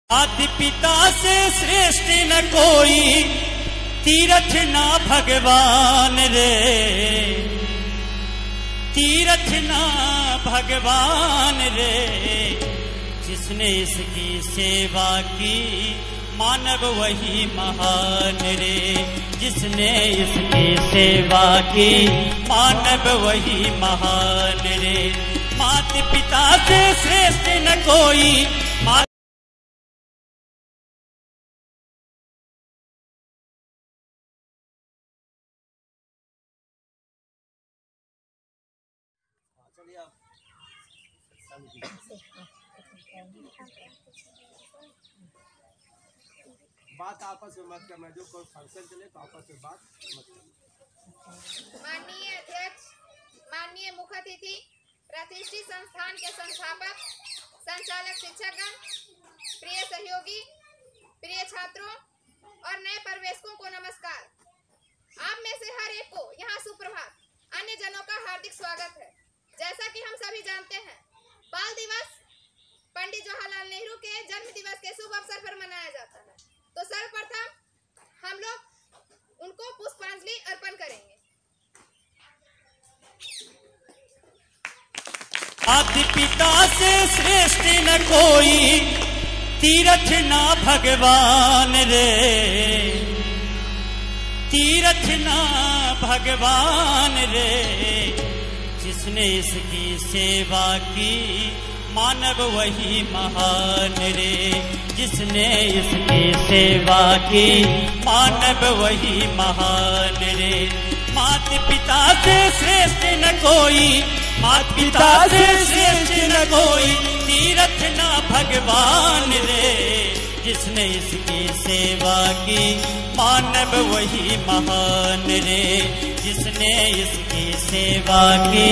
आदि पिता से श्रेष्ठ न कोई, तीरथ ना भगवान रे, तीरथ ना भगवान रे। जिसने इसकी सेवा की मानव वही महान रे, जिसने इसकी सेवा की मानव वही महान रे। माता पिता से श्रेष्ठ न कोई, बात आपस में मत करना, जो कोई फंक्शन चले तो आपस में बात मत करना। माननीय अध्यक्ष, माननीय मुख्य अतिथि, प्रतिष्ठित संस्थान के संस्थापक, संचालक, शिक्षकगण, प्रिय सहयोगी, प्रिय छात्रों और नए प्रवेशकों को नमस्कार। आप में से हर एक को यहाँ सुप्रभात, अन्य जनों का हार्दिक स्वागत है। जैसा कि हम सभी जानते हैं, बाल दिवस पंडित जवाहरलाल नेहरू के जन्म दिवस के शुभ अवसर पर मनाया जाता है। तो सर्वप्रथम हम लोग उनको पुष्पांजलि अर्पण करेंगे। आदि पिता से श्रेष्ठ न कोई, तीरथ ना भगवान रे, तीरथ ना भगवान रे। जिसने इसकी सेवा की मानव वही महान रे, जिसने इसकी सेवा की मानव वही महान रे। माता पिता से श्रेष्ठ न कोई, माता पिता से श्रेष्ठ न कोई, तीरथ ना भगवान रे। जिसने इसकी सेवा की मानव वही महान रे, जिसने इसकी सेवा की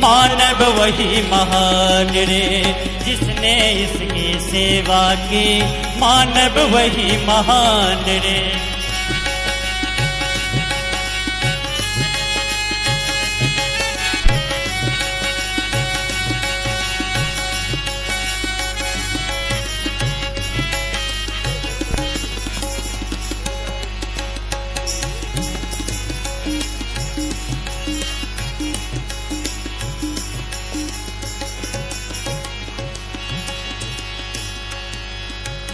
मानव वही महान रे, जिसने इसकी सेवा की मानव वही महान रे।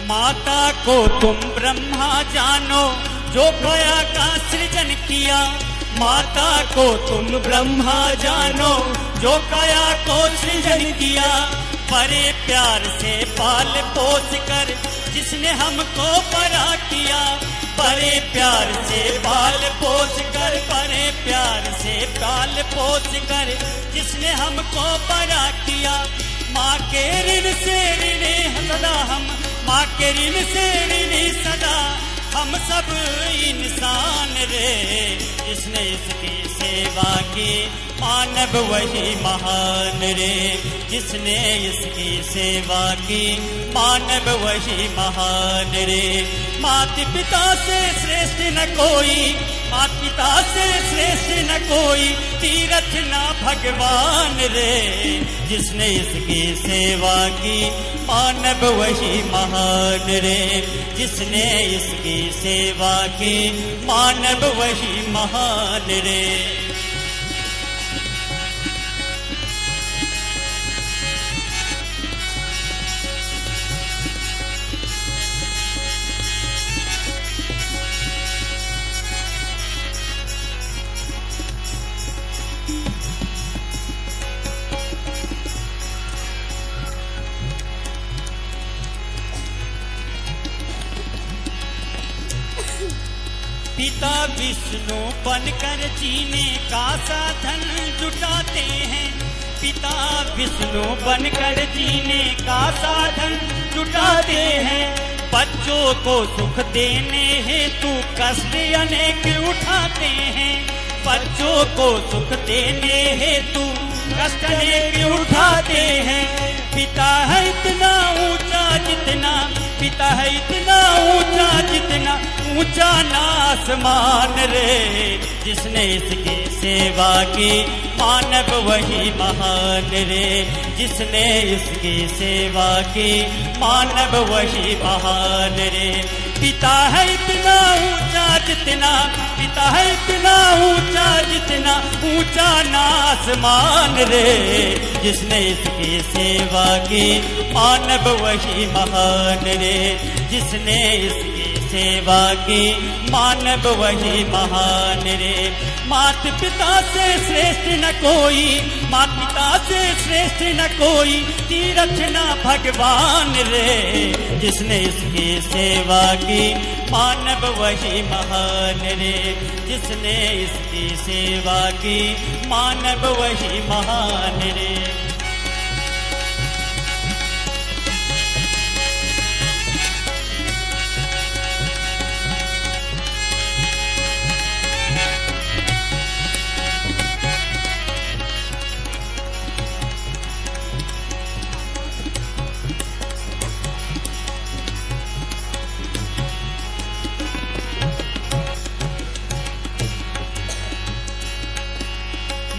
माता को तुम ब्रह्मा जानो, जो काया का सृजन किया। माता को तुम ब्रह्मा जानो, जो काया को सृजन किया। बड़े प्यार से पाल पोस कर जिसने हमको बड़ा किया। बड़े प्यार से पाल पोस कर, बड़े प्यार से पाल पोस कर जिसने हमको बड़ा किया। माँ के ऋण से ऋणी सदा हम, माँ के ऋण से ऋणी सदा हम सब इंसान रे। जिसने इसकी सेवा की मानव वही महान रे, जिसने इसकी सेवा की मानव वही महान रे। माता पिता से श्रेष्ठ न कोई, माता पिता से श्रेष्ठ न कोई, तीरथ ना भगवान रे। जिसने इसकी सेवा की मानव वही महान रे, जिसने इसकी सेवा की मानव वही महान रे। पिता विष्णु बनकर जीने का साधन जुटाते हैं। पिता विष्णु बनकर जीने का साधन जुटाते हैं। बच्चों को सुख देने हेतु कष्ट अनेक उठाते हैं। बच्चों को सुख देने हेतु कष्ट अनेक उठाते हैं। पिता है इतना ऊंचा जितना, पिता है इतना ऊंचा जितना ऊंचा ना आसमान रे, जिसने इसकी सेवा की मानव वही महान रे, जिसने इसकी सेवा की मानव वही महान रे। पिता है इतना ऊंचा जितना, पिता है इतना ऊंचा जितना ऊंचा ना आसमान रे, जिसने इसकी सेवा की मानव वही महान रे, जिसने इसकी सेवा की मानव वही महान रे। मात पिता से श्रेष्ठ न कोई, मात पिता से श्रेष्ठ न कोई, तीरथ न भगवान रे, जिसने इसकी सेवा की मानव वही महान रे, जिसने इसकी सेवा की मानव वही महान रे।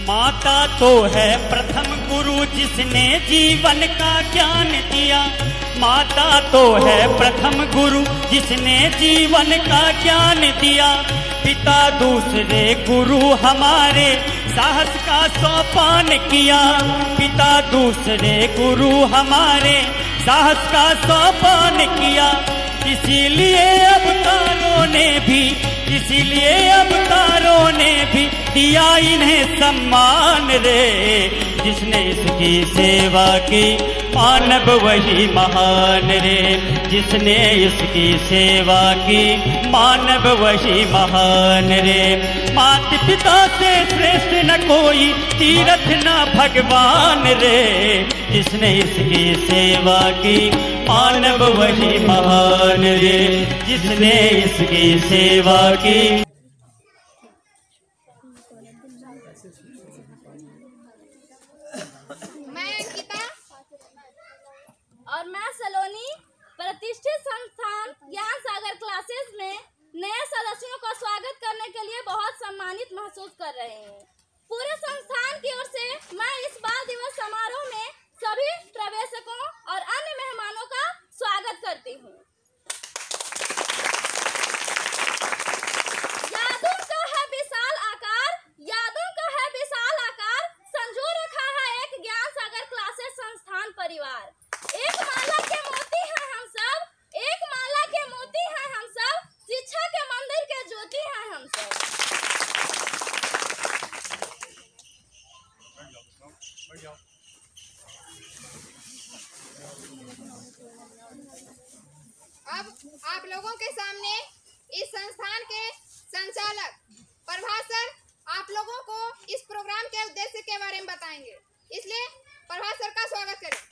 माता तो है प्रथम गुरु जिसने जीवन का ज्ञान दिया, माता तो है प्रथम गुरु जिसने जीवन का ज्ञान दिया। पिता दूसरे गुरु हमारे साहस का सोपान किया, पिता दूसरे गुरु हमारे साहस का सोपान किया। इसीलिए अवतारों ने भी, इसीलिए अवतारों ने भी दिया इन्हें सम्मान रे, जिसने इसकी सेवा की मानव वही महान रे, जिसने इसकी सेवा की मानव वही महान रे। मात पिता से श्रेष्ठ न कोई, तीरथ न भगवान रे, जिसने इसकी सेवा की मानव वही महान रे, जिसने इसकी सेवा की। मैं अंकिता और मैं सलोनी प्रतिष्ठित संस्थान ज्ञान सागर क्लासेस में नए सदस्यों का स्वागत करने के लिए बहुत सम्मानित महसूस कर रहे हैं। पूरे संस्थान की ओर से मैं इस बाल दिवस समारोह में सभी प्रवेशकों और अन्य मेहमानों का स्वागत करती हूँ। यादों का है विशाल आकार, यादों का है विशाल आकार, संजो रखा है एक ज्ञान सागर क्लासेस संस्थान परिवार। एक माला के मोती हैं हम सब, एक माला के मोती हैं हम सब, शिक्षा के मंदिर के ज्योति हैं हम सब। अब आप लोगों के सामने इस संस्थान के संचालक प्रभात सर आप लोगों को इस प्रोग्राम के उद्देश्य के बारे में बताएंगे, इसलिए प्रभात सर का स्वागत करें।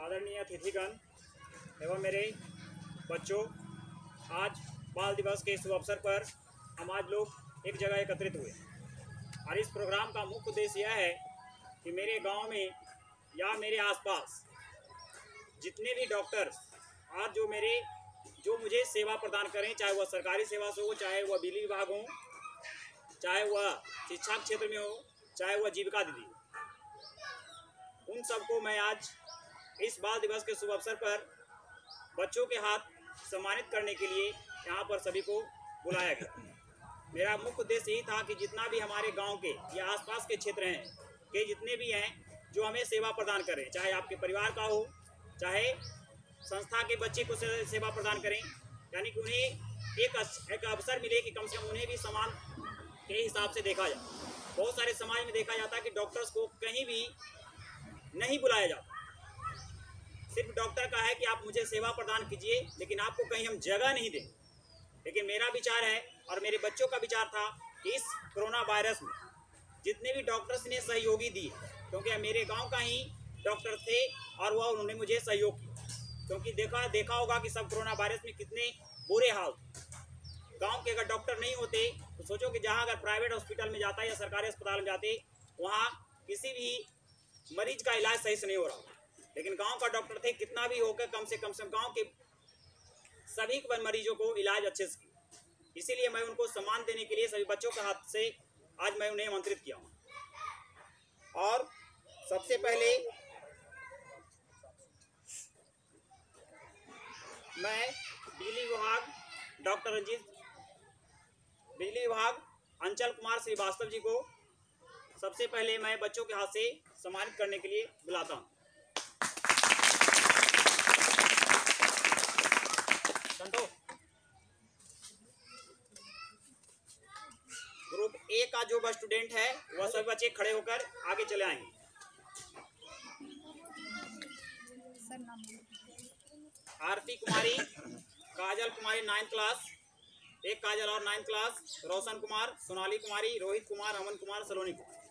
आदरणीय अतिथिगण एवं मेरे बच्चों, आज बाल दिवस के शुभ अवसर पर हम आज लोग एक जगह एकत्रित हुए और इस प्रोग्राम का मुख्य उद्देश्य यह है कि मेरे गांव में या मेरे आसपास जितने भी डॉक्टर्स आज जो मुझे सेवा प्रदान करें, चाहे वह सरकारी सेवा से हो, चाहे वह बिजली विभाग हो, चाहे वह शिक्षा क्षेत्र में हो, चाहे वह जीविका दीदी, उन सबको मैं आज इस बाल दिवस के शुभ अवसर पर बच्चों के हाथ सम्मानित करने के लिए यहाँ पर सभी को बुलाया गया। मेरा मुख्य उद्देश्य यही था कि जितना भी हमारे गांव के या आसपास के क्षेत्र हैं के जितने भी हैं जो हमें सेवा प्रदान करें, चाहे आपके परिवार का हो, चाहे संस्था के बच्चे को सेवा प्रदान करें, यानी कि उन्हें एक अवसर मिले कि कम से कम उन्हें भी समान के हिसाब से देखा जाए। बहुत सारे समाज में देखा जाता है कि डॉक्टर्स को कहीं भी नहीं बुलाया जाता, सिर्फ डॉक्टर का है कि आप मुझे सेवा प्रदान कीजिए, लेकिन आपको कहीं हम जगह नहीं दें। लेकिन मेरा विचार है और मेरे बच्चों का विचार था कि इस कोरोना वायरस में जितने भी डॉक्टर्स ने सहयोगी दिए, क्योंकि मेरे गांव का ही डॉक्टर थे और वह उन्होंने मुझे सहयोग किया, क्योंकि देखा होगा कि सब कोरोना वायरस में कितने बुरे हाल थे। गांव के अगर डॉक्टर नहीं होते तो सोचो कि जहां अगर प्राइवेट हॉस्पिटल में जाता या सरकारी अस्पताल में जाते, वहां किसी भी मरीज का इलाज सही से नहीं हो रहा। लेकिन गांव का डॉक्टर थे, कितना भी होकर कम से कम गांव के सभी मरीजों को इलाज अच्छे से किया। इसीलिए मैं उनको सम्मान देने के लिए सभी बच्चों के हाथ से आज मैं उन्हें आमंत्रित किया हूँ। और सबसे पहले मैं बिजली विभाग अंचल कुमार श्रीवास्तव जी को सबसे पहले मैं बच्चों के हाथ से सम्मानित करने के लिए बुलाता हूँ। ग्रुप ए का जो स्टूडेंट है वह सभी बच्चे खड़े होकर आगे चले आएंगे। आरती कुमारी, काजल कुमारी 9th क्लास, एक काजल और 9th क्लास, रोशन कुमार, सोनाली कुमारी, रोहित कुमार, अमन कुमार, सलोनी कुमार।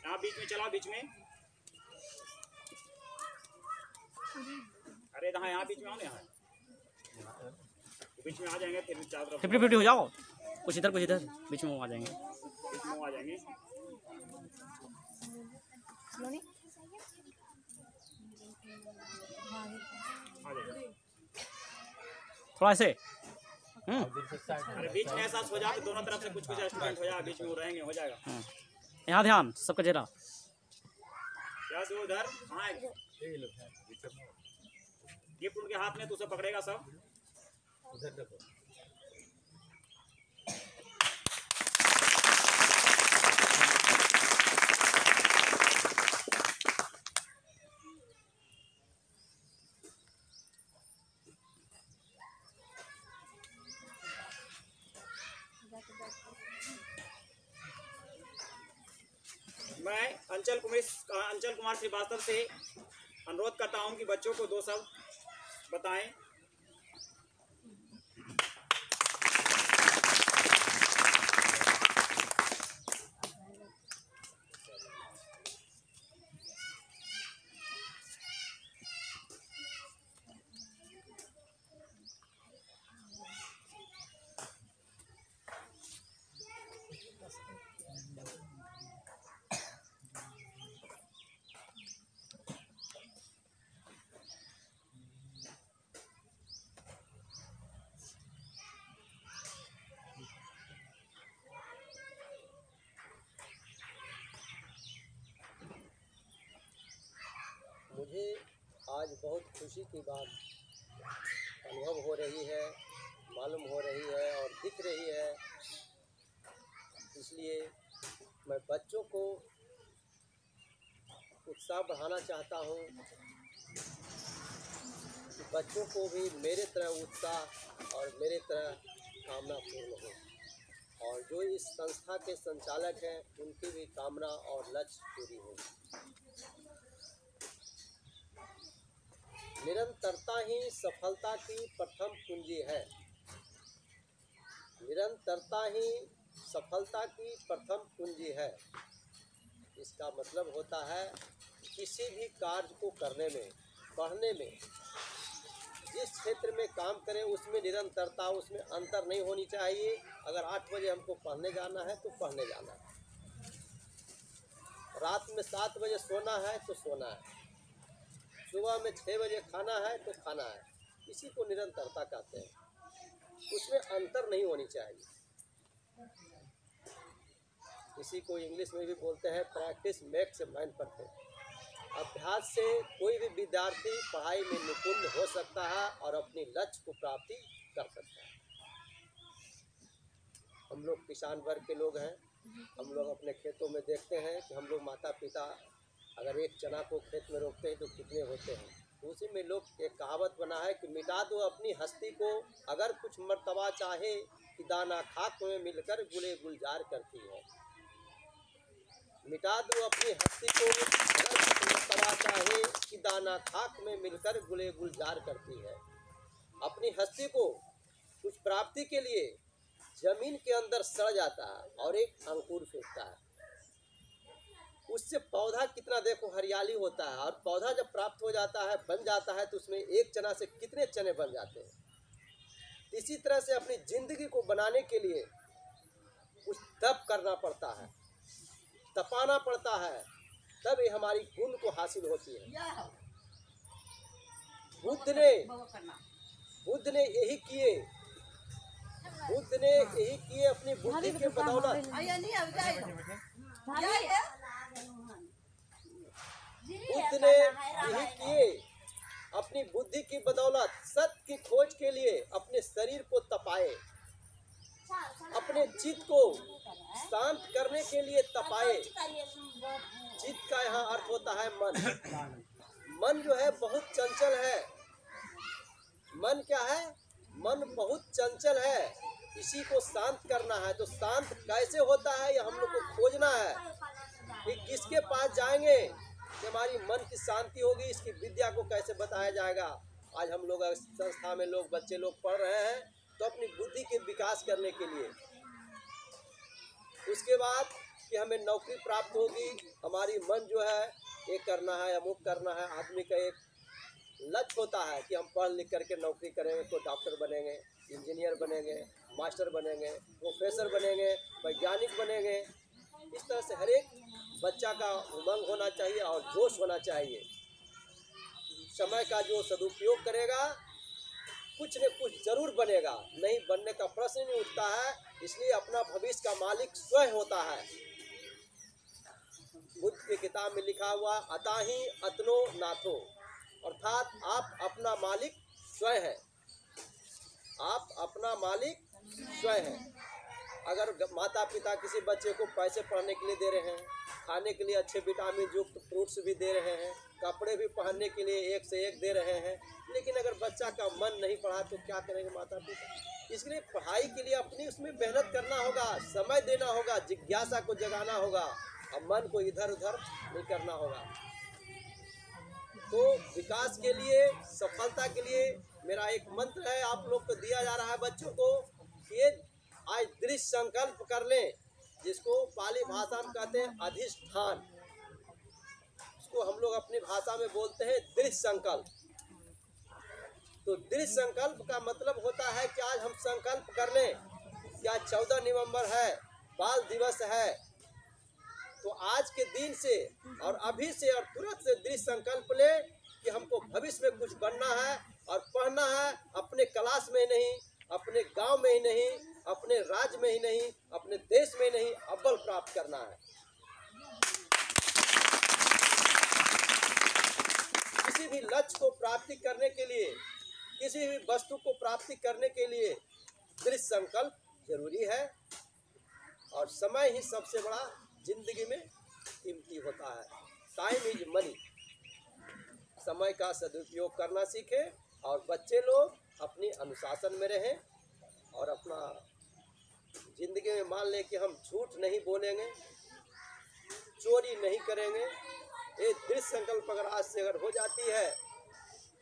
यहाँ बीच में चला, बीच में। अरे यहाँ बीच में आओ ना, यहाँ बीच में आ जाएंगे, फिर चारों तरफ 50-50 हो जाओ, कुछ इधर बीच में वो आ जाएंगे। बीच में वो आ जाएंगे। थोड़ा ऐसे अरे बीच में ऐसा हो जाए, दोनों तरफ से कुछ स्टूडेंट हो जाए, बीच में वो रहेंगे, हो जाएगा। यहाँ ध्यान सबका चेहरा। क्या तू उधर हाँ, गिफ्ट उनके हाथ में, तो उसे पकड़ेगा सब। मैं अंचल कुमार श्रीवास्तव से अनुरोध करता हूं कि बच्चों को 2 शब्द बताएं। मुझे आज बहुत खुशी की बात अनुभव हो रही है, मालूम हो रही है और दिख रही है। इसलिए मैं बच्चों को उत्साह बढ़ाना चाहता हूँ कि बच्चों को भी मेरे तरह उत्साह और मेरे तरह कामना पूर्ण हो, और जो इस संस्था के संचालक हैं उनकी भी कामना और लक्ष्य पूरी हो। निरंतरता ही सफलता की प्रथम पूंजी है। निरंतरता ही सफलता की प्रथम पूंजी है। इसका मतलब होता है किसी भी कार्य को करने में, पढ़ने में, जिस क्षेत्र में काम करें उसमें निरंतरता, उसमें अंतर नहीं होनी चाहिए। अगर 8 बजे हमको पढ़ने जाना है तो पढ़ने जाना है, रात में 7 बजे सोना है तो सोना है, सुबह में 6 बजे खाना है तो खाना है। इसी को निरंतरता कहते हैं, उसमें अंतर नहीं होनी चाहिए। इसी को इंग्लिश में भी बोलते हैं प्रैक्टिस मेक्स मैन परफेक्ट। अभ्यास से कोई भी विद्यार्थी पढ़ाई में निपुण हो सकता है और अपनी लक्ष्य को प्राप्ति कर सकता है। हम लोग किसान वर्ग के लोग हैं। हम लोग अपने खेतों में देखते हैं कि हम लोग माता पिता अगर एक चना को खेत में रोपते हैं तो कितने होते हैं। तो उसी में लोग एक कहावत बना है कि मिटा दो अपनी हस्ती को, अगर कुछ मर्तबा चाहे कि दाना खाक में मिलकर गुले गुलजार करती है। मिटा दूं अपनी हस्ती को, अगर तवा चाहे कि दाना खाक में मिलकर गुले गुलजार करती है। अपनी हस्ती को कुछ प्राप्ति के लिए जमीन के अंदर सड़ जाता है और एक अंकुर फेंकता है। उससे पौधा कितना देखो हरियाली होता है, और पौधा जब प्राप्त हो जाता है, बन जाता है, तो उसमें एक चना से कितने चने बन जाते हैं। इसी तरह से अपनी जिंदगी को बनाने के लिए कुछ तप करना पड़ता है, तपाना पड़ता है, तब ये हमारी गुण को हासिल होती है। बुद्ध ने यही किए, अपनी बुद्धि के बदौलत। बुद्ध ने यही किए अपनी बुद्धि की बदौलत, सत्य की खोज के लिए अपने शरीर को तपाए, अपने चित्त को शांत करने के लिए तपाए। चित्त का यहाँ अर्थ होता है मन। मन जो है बहुत चंचल है। मन क्या है? मन बहुत चंचल है, इसी को शांत करना है। तो शांत कैसे होता है, ये हम लोग को खोजना है कि किसके पास जाएंगे कि हमारी मन की शांति होगी। इसकी विद्या को कैसे बताया जाएगा। आज हम लोग संस्था में लोग बच्चे लोग पढ़ रहे हैं तो अपनी बुद्धि के विकास करने के लिए, उसके बाद कि हमें नौकरी प्राप्त होगी, हमारी मन जो है ये करना है, अमुक करना है। आदमी का एक लक्ष्य होता है कि हम पढ़ लिख करके नौकरी करेंगे तो डॉक्टर बनेंगे, इंजीनियर बनेंगे, मास्टर बनेंगे, प्रोफेसर बनेंगे, वैज्ञानिक बनेंगे। इस तरह से हर एक बच्चा का उमंग होना चाहिए और जोश होना चाहिए। समय का जो सदुपयोग करेगा कुछ न कुछ जरूर बनेगा, नहीं बनने का प्रश्न नहीं उठता है। इसलिए अपना भविष्य का मालिक स्वयं होता है। बुद्ध की किताब में लिखा हुआ अताही अतनो नाथो, अर्थात आप अपना मालिक स्वयं है। आप अपना मालिक स्वयं है। अगर माता पिता किसी बच्चे को पैसे पढ़ने के लिए दे रहे हैं, खाने के लिए अच्छे विटामिन युक्त फ्रूट्स भी दे रहे हैं, कपड़े भी पहनने के लिए एक से एक दे रहे हैं, लेकिन अगर बच्चा का मन नहीं पढ़ा तो क्या करेंगे माता पिता। इसलिए पढ़ाई के लिए अपनी उसमें मेहनत करना होगा, समय देना होगा, जिज्ञासा को जगाना होगा और मन को इधर उधर नहीं करना होगा। तो विकास के लिए, सफलता के लिए मेरा एक मंत्र है, आप लोग को दिया जा रहा है बच्चों को कि आज दृढ़ संकल्प कर लें, जिसको पाली भाषा में कहते हैं अधिष्ठान। इसको हम लोग अपनी भाषा में बोलते हैं दृढ़ संकल्प। तो दृढ़ संकल्प का मतलब होता है कि आज हम संकल्प कर लें कि आज 14 नवंबर है, बाल दिवस है। तो आज के दिन से और अभी से और तुरंत से दृढ़ संकल्प ले कि हमको भविष्य में कुछ बनना है और पढ़ना है। अपने क्लास में नहीं, अपने गांव में ही नहीं, अपने राज्य में ही नहीं, अपने देश में नहीं, अव्वल प्राप्त करना है। किसी भी लक्ष्य को प्राप्ति करने के लिए, किसी भी वस्तु को प्राप्ति करने के लिए दृढ़ संकल्प जरूरी है। और समय ही सबसे बड़ा जिंदगी में कीमती होता है। Time is money. समय का सदुपयोग करना सीखें और बच्चे लोग अपनी अनुशासन में रहें और अपना जिंदगी में मान लें कि हम झूठ नहीं बोलेंगे, चोरी नहीं करेंगे। ये दृढ़ संकल्प अगर आज से अगर हो जाती है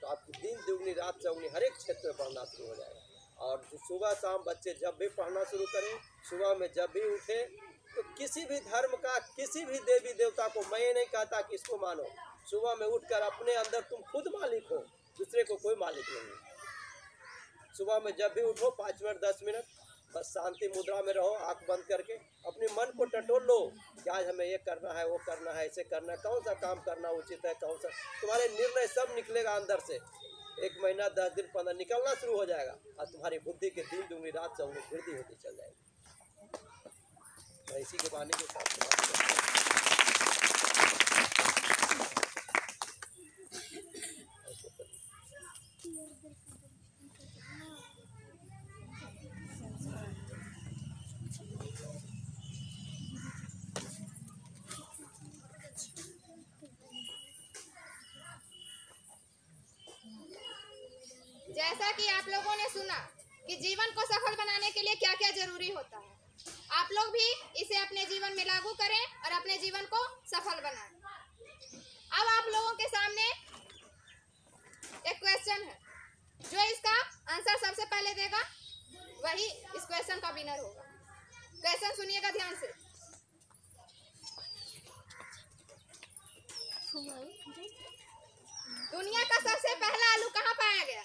तो आपकी दिन दुगनी रात चौगनी हर एक क्षेत्र में पढ़ना शुरू हो जाएगा। और सुबह शाम बच्चे जब भी पढ़ना शुरू करें, सुबह में जब भी उठे, तो किसी भी धर्म का, किसी भी देवी देवता को मैं ये नहीं कहता कि इसको मानो। सुबह में उठकर अपने अंदर तुम खुद मालिक हो, दूसरे को कोई मालिक नहीं। सुबह में जब भी उठो 5 मिनट 10 मिनट बस शांति मुद्रा में रहो, आंख बंद करके अपने मन को टटोल लो कि आज हमें ये करना है, वो करना है, ऐसे करना है, कौन सा काम करना उचित है, कौन सा। तुम्हारे निर्णय सब निकलेगा अंदर से। 1 महीना 10 दिन 15 निकलना शुरू हो जाएगा और तुम्हारी बुद्धि के दिन दूंगी रात चौगनी वृद्धि होती चल जाएगी। इसी के बानी के साथ जैसा कि आप लोगों ने सुना कि जीवन को सफल बनाने के लिए क्या क्या जरूरी होता है। आप लोग भी इसे अपने जीवन में लागू करें और अपने जीवन को सफल बनाएं। अब आप लोगों के सामने एक क्वेश्चन है, जो इसका आंसर सबसे पहले देगा वही इस क्वेश्चन का विनर होगा। क्वेश्चन सुनिएगा ध्यान से। दुनिया का सबसे पहला आलू कहाँ पाया गया?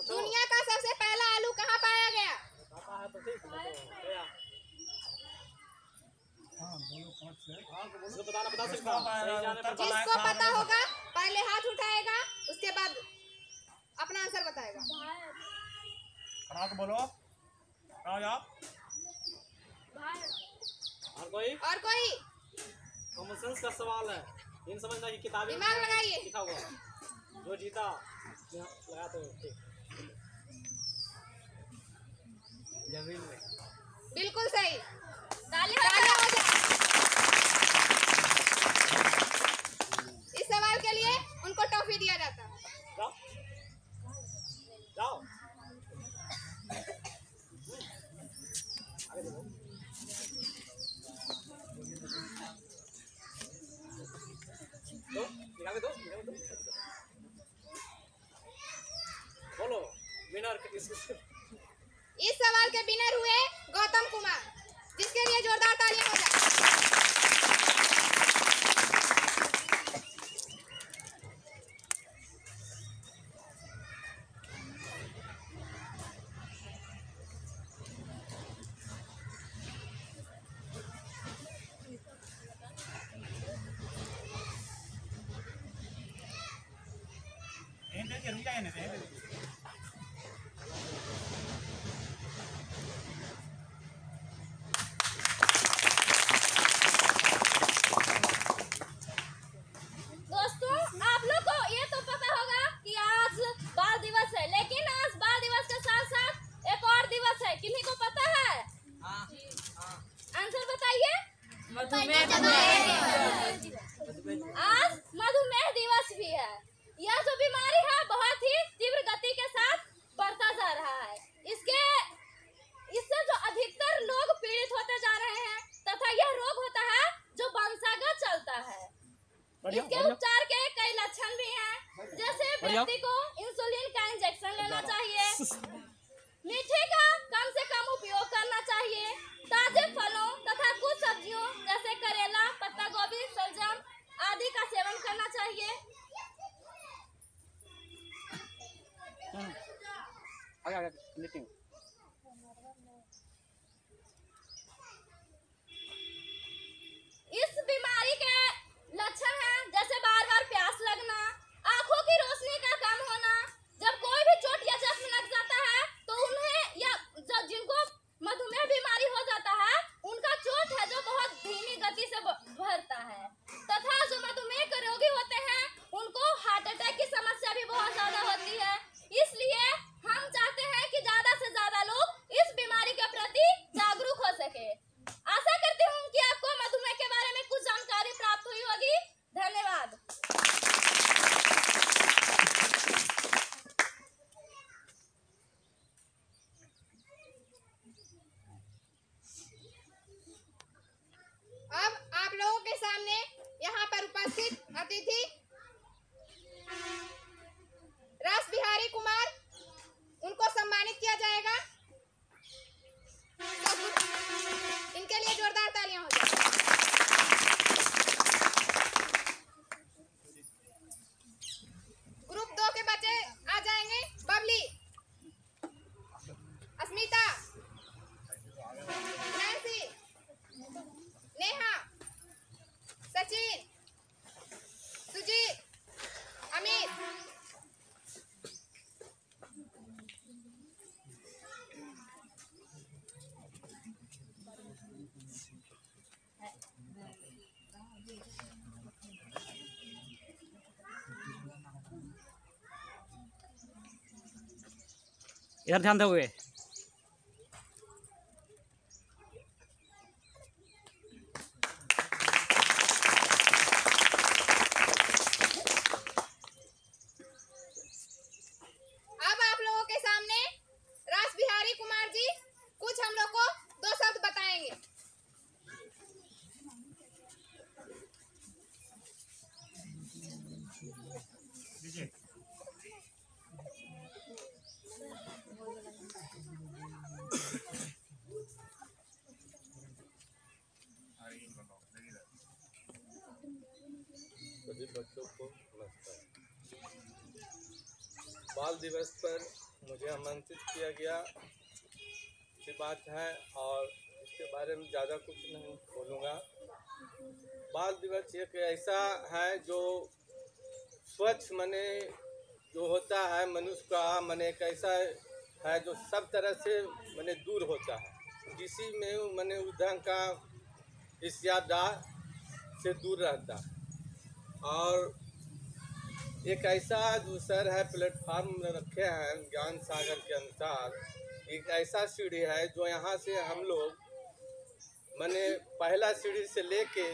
दुनिया का सबसे पहला आलू कहाँ पाया गया? जिसको पता होगा पहले हाथ उठाएगा, उसके बाद अपना आंसर बताएगा। बोलो आप। और कोई कॉमन सेंस का सवाल है, इन समझना कि किताबें दिमाग लगाइए। लिखा हुआ जो जीता लगाते हो। जमीन में। बिल्कुल सही। तालियां तालियां हो जाए। इस सवाल के लिए उनको टॉफी दिया जाता है। जाओ जाओ आगे देखो। निकाल दो बोलो विनर इस सवाल के विनर हुए गौतम कुमार, जिसके लिए जोरदार तालियां हो जाए। दोस्तों, आप लोग को ये तो पता होगा कि आज बाल दिवस है, लेकिन आज बाल दिवस के साथ साथ एक और दिवस है। किन्हीं को पता है? आंसर बताइए। आज मधुमेह दिवस भी है। यह जो बीमारी है बहुत ही तीव्र गति के साथ बढ़ता जा रहा है। इससे जो अधिकतर लोग पीड़ित होते जा रहे हैं तथा यह रोग होता है जो वंशागत चलता है। इसके उपचार के कई लक्षण भी हैं, जैसे व्यक्ति को इंसुलिन का इंजेक्शन लेना चाहिए, मीठे का कम से कम उपयोग करना चाहिए, ताजे फलों तथा कुछ सब्जियों जैसे करेला, पत्ता गोभी, सलजम आदि का सेवन करना चाहिए। इस बीमारी के लक्षण हैं जैसे बार बार प्यास लगना, आंखों की रोशनी का कम होना। जब कोई भी चोट या जख्म लग जाता है तो उन्हें या जिनको मधुमेह बीमारी हो जाता है उनका चोट है जो बहुत धीमी गति से बढ़ता है, तथा जो मधुमेह के रोगी होते हैं उनको हार्ट अटैक की समस्या भी बहुत ज्यादा होती है। इसलिए हम चाहते हैं कि ज्यादा से ज्यादा लोग इस बीमारी के प्रति जागरूक हो सके। आशा करती हूँ कि आपको मधुमेह के बारे में कुछ जानकारी प्राप्त हुई होगी। धन्यवाद। अब आप लोगों के सामने यहाँ पर उपस्थित अतिथि रास बिहारी कुमार, उनको सम्मानित किया जाएगा। इनके लिए जोरदार तालियां हो जाए। ग्रुप 2 के बच्चे आ जाएंगे। बबली, अस्मिता, नैन्सी, नेहा, सचिन, सुजीत, अमित। इधर ध्यान दोगे। अब आप लोगों के सामने रास बिहारी कुमार जी बाल दिवस पर मुझे आमंत्रित किया गया, अच्छी बात है और इसके बारे में ज़्यादा कुछ नहीं बोलूँगा। बाल दिवस एक ऐसा है जो स्वच्छ मने जो होता है मनुष्य का मने एक ऐसा है जो सब तरह से मने दूर होता है, किसी में मने उस ढंग का इस्यादा से दूर रहता है। और एक ऐसा जो सर है प्लेटफार्म में रखे हैं ज्ञान सागर के अनुसार, एक ऐसा सीढ़ी है जो यहाँ से हम लोग मने पहला सीढ़ी से लेके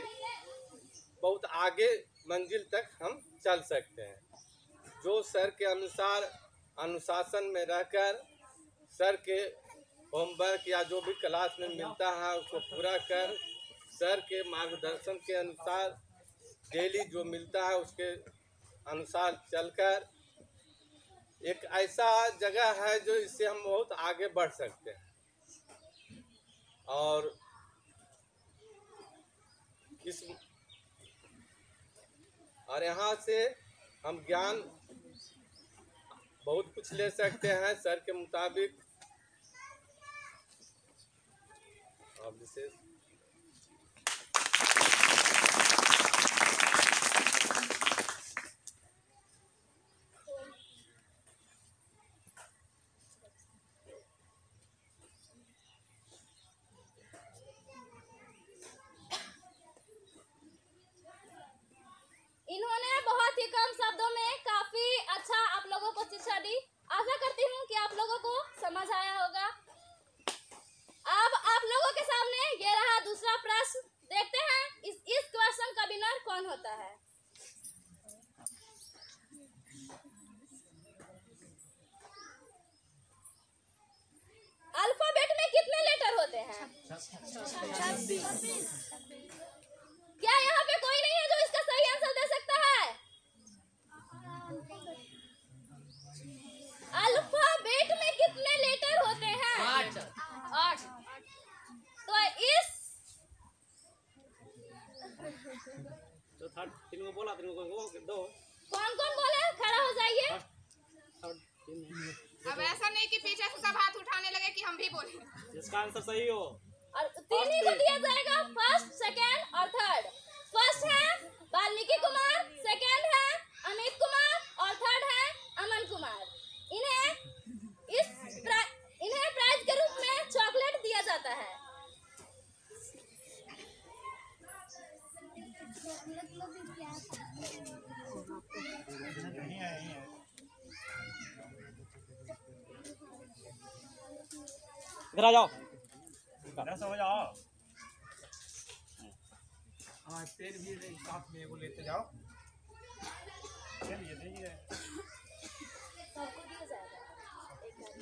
बहुत आगे मंजिल तक हम चल सकते हैं। जो सर के अनुसार अनुशासन में रहकर सर के होमवर्क या जो भी क्लास में मिलता है उसको पूरा कर, सर के मार्गदर्शन के अनुसार डेली जो मिलता है उसके अनुसार चलकर एक ऐसा जगह है जो इससे हम बहुत आगे बढ़ सकते हैं। और यहाँ से हम ज्ञान बहुत कुछ ले सकते हैं सर के मुताबिक। और विशेष इन्होंने बहुत ही कम शब्दों में काफी अच्छा आप लोगों को शिक्षा दी। आशा करती हूँ कि आप लोगों को समझ आया होगा। अब आप लोगों के सामने ये रहा दूसरा प्रश्न। देखते हैं इस क्वेश्चन का विनर कौन होता है। अल्फाबेट में कितने लेटर होते हैं? 26। क्या यहाँ पे कोई नहीं है जो इसका सही आंसर दे सकता है? अल्फाबेट में कितने लेटर होते हैं? 8। तो इस तो थर्ड तीन को बोला, तीन को दो। कौन कौन बोले? खड़ा हो जाइए। अब ऐसा नहीं कि पीछे से सब हाथ उठाने लगे कि हम भी बोले। इसका आंसर सही हो और 3 ही को दिया जाएगा, फर्स्ट, सेकंड और थर्ड। फर्स्ट है वाल्मीकि कुमार, सेकंड है अमित कुमार और थर्ड है अमन कुमार। इन्हें प्राइज के रूप में चॉकलेट दिया जाता है। इधर आ जाओ, इधर से हो जाओ। हाँ पेन भी साथ में वो लेते जाओ। चलिए दीजिए। सबको दिया जाएगा एक बार।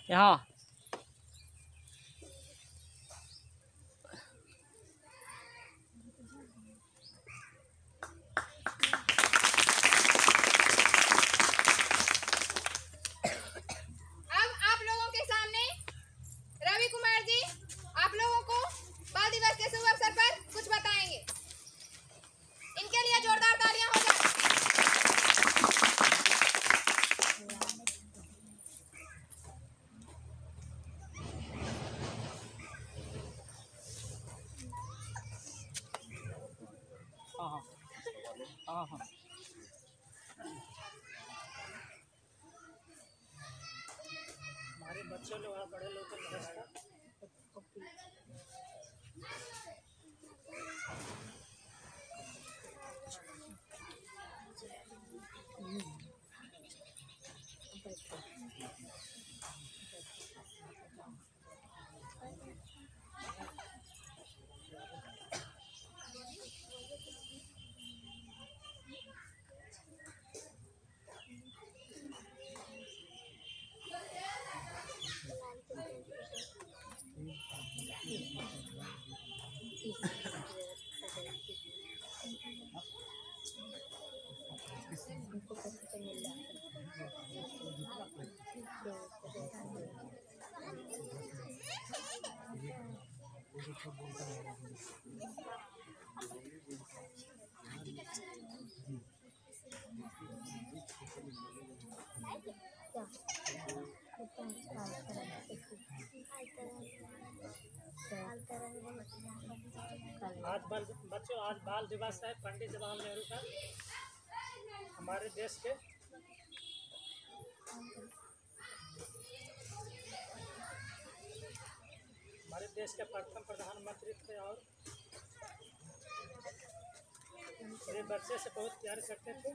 यहाँ हमारे बच्चे लोग और बड़े लोग को नमस्कार। आज बाल दिवस है पंडित जवाहरलाल नेहरू का। हमारे देश के प्रथम प्रधानमंत्री थे और मेरे बच्चे से बहुत प्यार करते थे।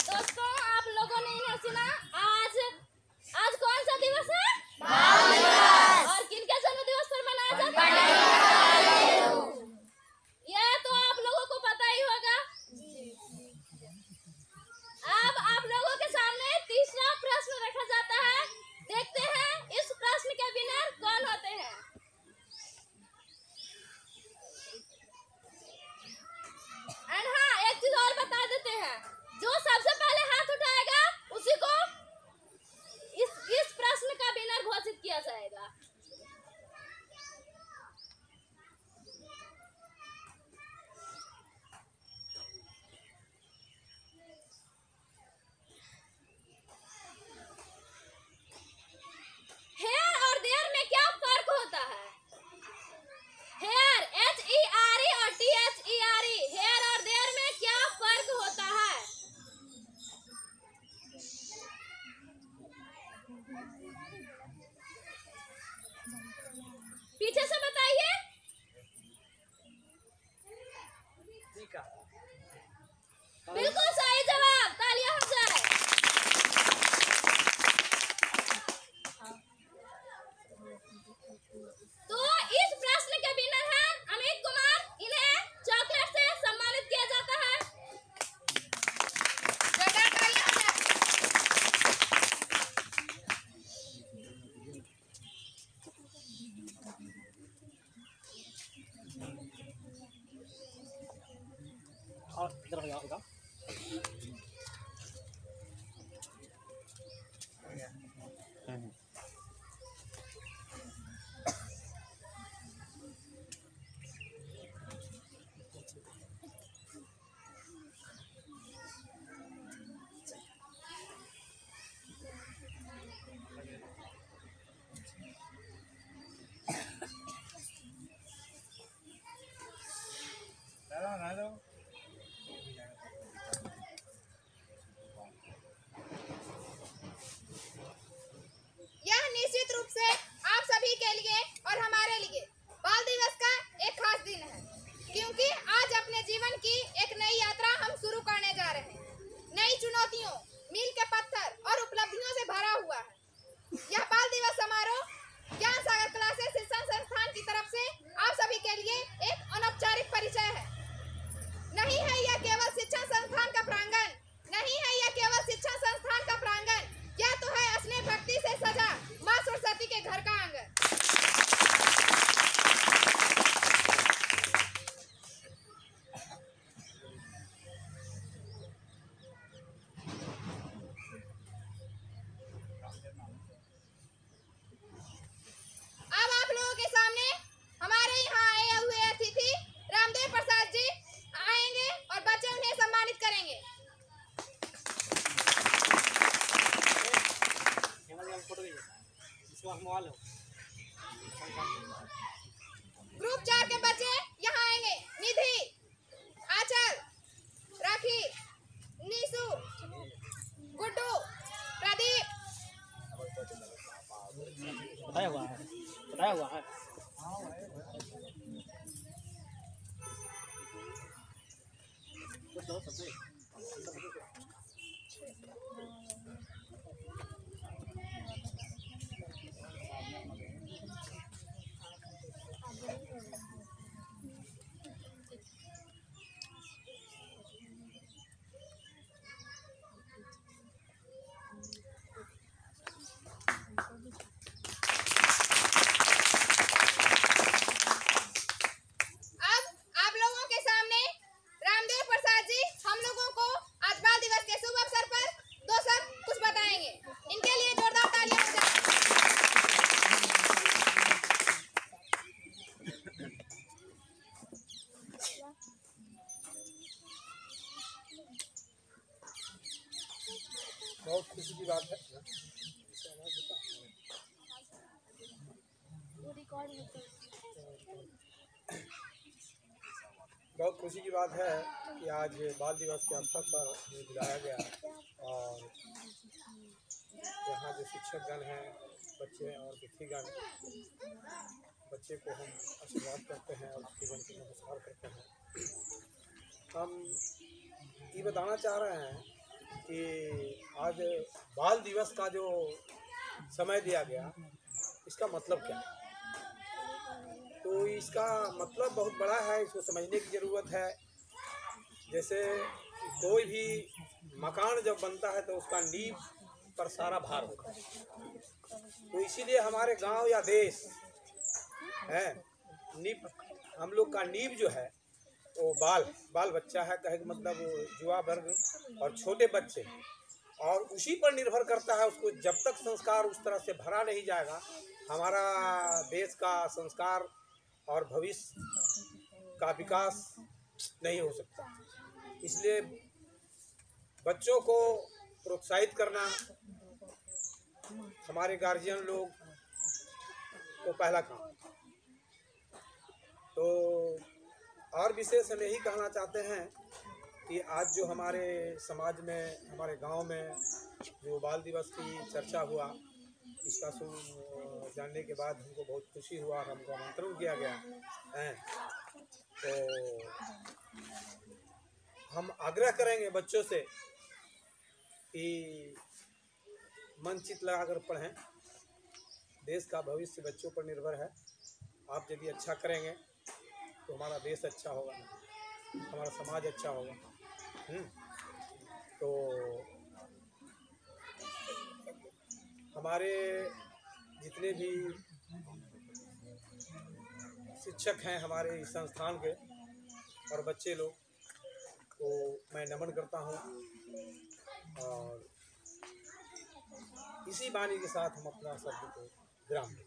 दोस्तों, आप लोगों ने इन्हें सुना। आज कौन सा दिवस है? बाल दिवस। और किनके जन्म दिवस पर मनाया जाता है? यह तो आप लोगों को पता ही होगा। अब आप लोगों के सामने तीसरा प्रश्न रखा जाता है। देखते हैं इस प्रश्न के विनर कौन होते हैं। और हाँ, एक चीज और बता देते हैं, जो सबसे पहले हाथ उठाएगा उसी को इस प्रश्न का विनर घोषित किया जाएगा। हेयर और देयर में क्या फर्क होता है? हेयर HERE और THERE, हेयर और देयर में क्या फर्क होता है? पीछे से बताइए। बिल्कुल सही जवाब, तालियां हो जाए। तो इस प्रश्न के विनर हैं अमित कुमार। इन्हें चॉकलेट से सम्मानित किया जाता है। जोरदार तालियां हो जाए। और इधर हो जाओ। यह निश्चित रूप से आप सभी के लिए और हमारे लिए बाल दिवस का एक खास दिन है, क्योंकि आज अपने जीवन की एक नई यात्रा हम शुरू करने जा रहे हैं। नई चुनौतियों, मील के पत्थर और उपलब्धियों से भरा हुआ है। यह बाल दिवस समारोह ज्ञान सागर क्लासेस शिक्षण संस्थान की तरफ से आप सभी के लिए एक अनौपचारिक परिचय है। ग्रुप 4 के बच्चे यहाँ आएंगे। निधि, आचल, राखी, नीसू, गुड्डू, प्रदीप। बताया हुआ है बहुत खुशी की बात है। बहुत खुशी की बात है कि आज बाल दिवस के अवसर पर हमें बुलाया गया और यहाँ जो शिक्षकगण हैं, बच्चे और अतिथिगण, बच्चे को हम आशीर्वाद करते हैं और अतिथिगण को नमस्कार करते हैं। हम ये बताना चाह रहे हैं कि आज बाल दिवस का जो समय दिया गया, इसका मतलब क्या है। तो इसका मतलब बहुत बड़ा है, इसको समझने की ज़रूरत है। जैसे कोई भी मकान जब बनता है तो उसका नींव पर सारा भार होता है। तो इसीलिए हमारे गांव या देश है, नींव, हम लोग का नींव जो है वो बाल बच्चा है। कहे का मतलब युवा वर्ग और छोटे बच्चे, और उसी पर निर्भर करता है। उसको जब तक संस्कार उस तरह से भरा नहीं जाएगा, हमारा देश का संस्कार और भविष्य का विकास नहीं हो सकता। इसलिए बच्चों को प्रोत्साहित करना हमारे गार्जियन लोग को पहला काम। तो और विशेष हम यही कहना चाहते हैं कि आज जो हमारे समाज में, हमारे गांव में जो बाल दिवस की चर्चा हुआ, इसका जानने के बाद हमको बहुत खुशी हुआ और हमको आमंत्रण किया गया है। तो हम आग्रह करेंगे बच्चों से कि मन चित लगाकर पढ़ें। देश का भविष्य बच्चों पर निर्भर है। आप यदि अच्छा करेंगे तो हमारा देश अच्छा होगा, हमारा समाज अच्छा होगा। तो हमारे जितने भी शिक्षक हैं हमारे इस संस्थान के और बच्चे लोग को मैं नमन करता हूँ। और इसी वाणी के साथ हम अपना शब्द को विराम दें।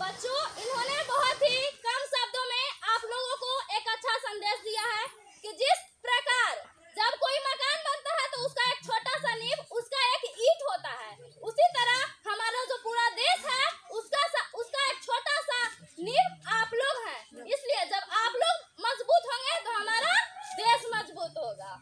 बच्चों, इन्होंने बहुत ही कम शब्दों में आप लोगों को एक अच्छा संदेश दिया है कि जिस प्रकार जब कोई मकान बनता है तो उसका एक छोटा सा नींव, उसका एक ईंट होता है, उसी तरह हमारा जो पूरा देश है उसका एक छोटा सा नींव आप लोग हैं। इसलिए जब आप लोग मजबूत होंगे तो हमारा देश मजबूत होगा।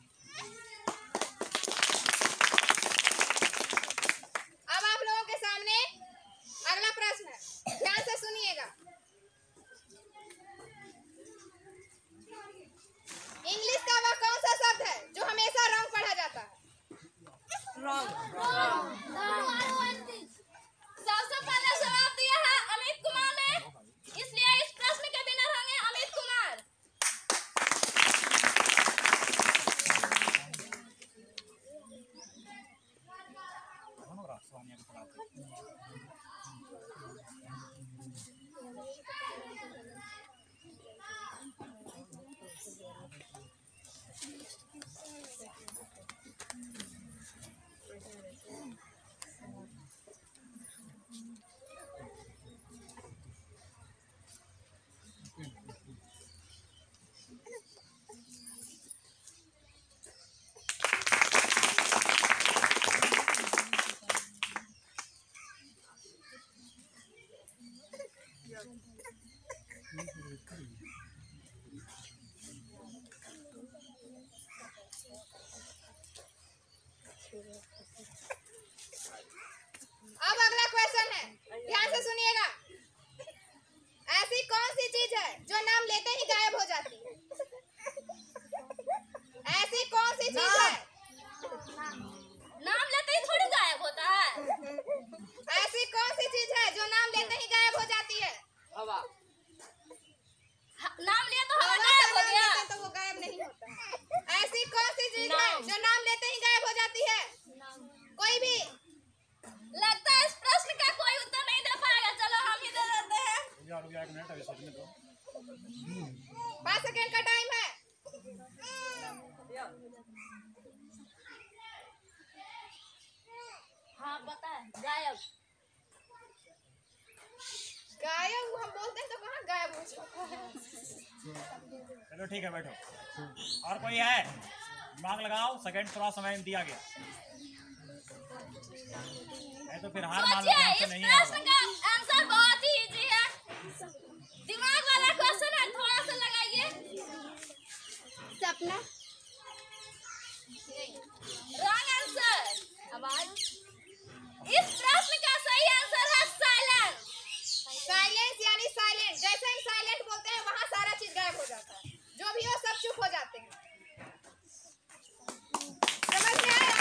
सी चीज है? नाम लेते ही थोड़ी गायब होता है। ऐसी कौन सी चीज है जो नाम लेते ही गायब हो जाती है? नाम लिया तो हवा हवा गायब का हो नाम गया। लेते तो वो गायब नहीं होता। ऐसी कौन सी चीज है जो नाम लेते ही गायब हो जाती है? कोई भी? लगता है इस प्रश्न का कोई उत्तर नहीं दे पाएगा। चलो हम ही दे देते हैं। रुक जा 1 मिनट, अभी सोचने दो। 5 सेकंड का टाइम है। हाँ बताए गायब। गायब हम बोलते हैं तो कहाँ गायब हो जाता है? चलो ठीक है, बैठो। और कोई है? दिमाग लगाओ, सेकंड थोड़ा समय दिया गया है तो फिर हार मान लो कि सोचिए, हमसे इस नहीं प्रश्न होगा। का आंसर बहुत ही इजी है। दिमाग वाला क्वेश्चन है, थोड़ा सा लगाइए। सपना। Wrong answer. आवाज। इस प्रश्न का सही आंसर है साइलेंस। साइलेंस यानी साइलेंट। जैसे ही साइलेंट बोलते हैं वहाँ सारा चीज गायब हो जाता है। जो भी हो सब चुप हो जाते हैं। समझ में आया?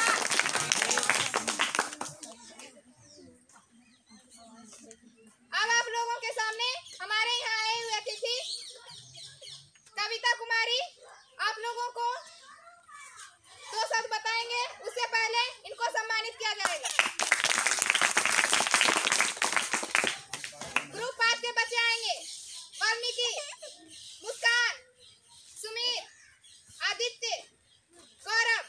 अब आप लोगों के सामने हमारे यहाँ आए हुए अतिथि कविता कुमारी आप लोगों को 2 शब्द बताएंगे। उससे पहले इनको सम्मानित किया जाएगा। ग्रुप 5 के बच्चे आएंगे। वाल्मीकि, मुस्कान, सुमीर, आदित्य, गौरव।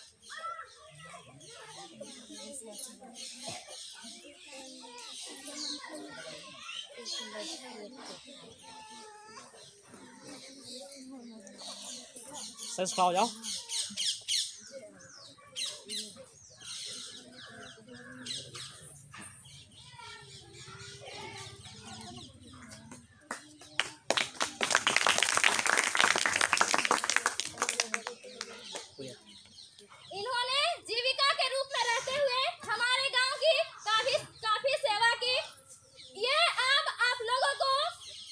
सच खाओ जाओ। इन्होंने जीविका के रूप में रहते हुए हमारे गांव की काफी सेवा की। ये अब आप लोगों को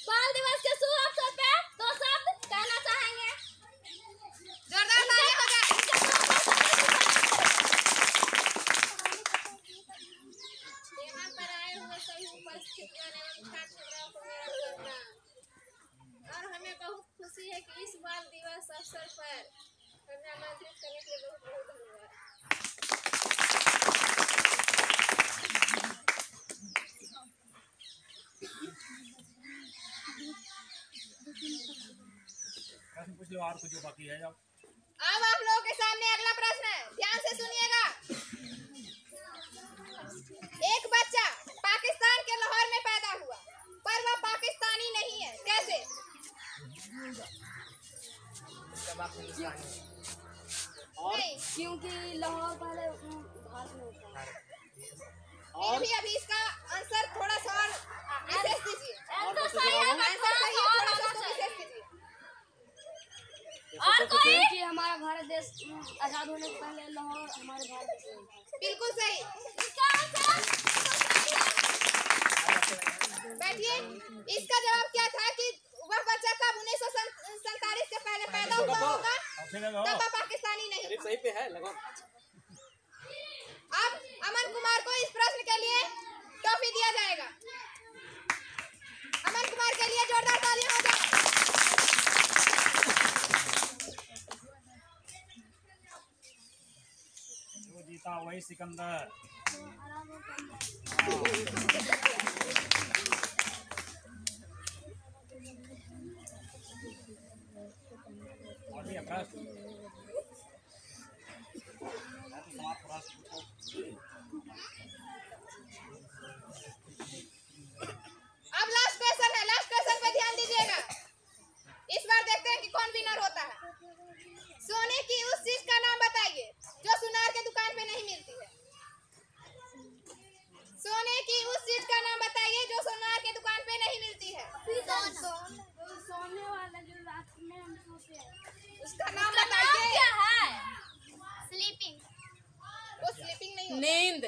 बाल दिवस के शुभ अवसर पे 2 शब्द कहना चाहेंगे। जोरदार तालियां हो जाए। यहाँ पर आए हुए सभी उपस्थित एवं छात्र-छात्राओं को मेरा प्रणाम। और हमें बहुत खुशी है कि इस बाल दिवस अवसर पर हमें आमंत्रित करने के लिए बहुत बहुत धन्यवाद। प्रश्न पूछ लो, और कुछ जो बाकी है जाओ। अब आप लोगों के सामने अगला प्रश्न है, ध्यान से सुनिएगा। एक बच्चा पाकिस्तान के लाहौर में पैदा हुआ, पर वह पाकिस्तानी नहीं है। कैसे? नहीं, क्योंकि लाहौर पहले भारत में था। अभी इसका आंसर थोड़ा सा और विशेष दीजिए। आंसर सही है, आंसर सही है, थोड़ा सा उसको विशेष दीजिए। और कोई? कि हमारा भारत देश आजाद होने से पहले लाहौर हमारे भारत देश में था। बिल्कुल सही। इसका आंसर बैठिए। इसका जवाब क्या था कि वह बच्चा कब 1947 से पहले पैदा हुआ होगा, तब वह पाकिस्तानी नहीं। सही पे है लगभग। अब अमन कुमार को इस प्रश्न के लिए ट्रॉफी दिया जाएगा। अमन कुमार के लिए जोरदार तालियां हो जाए। जो जीता वही सिकंदर। और भी है प्रश्न? मैं तो समाप्त प्रश्न पूछो। अब लास्ट क्वेश्चन है, लास्ट क्वेश्चन पे ध्यान दीजिएगा। इस बार देखते हैं कि कौन विनर होता है। सोने की उस चीज का नाम बताइए जो सुनार के दुकान पे नहीं मिलती है। सोने की उस चीज का नाम बताइए जो सुनार के दुकान पे नहीं मिलती है। सोने वाला जो रात में हम सोते हैं उसका नाम नाम बताइए। क्या है? स्लीपिंग। वो स्लीपिंग नहीं होता। नींद।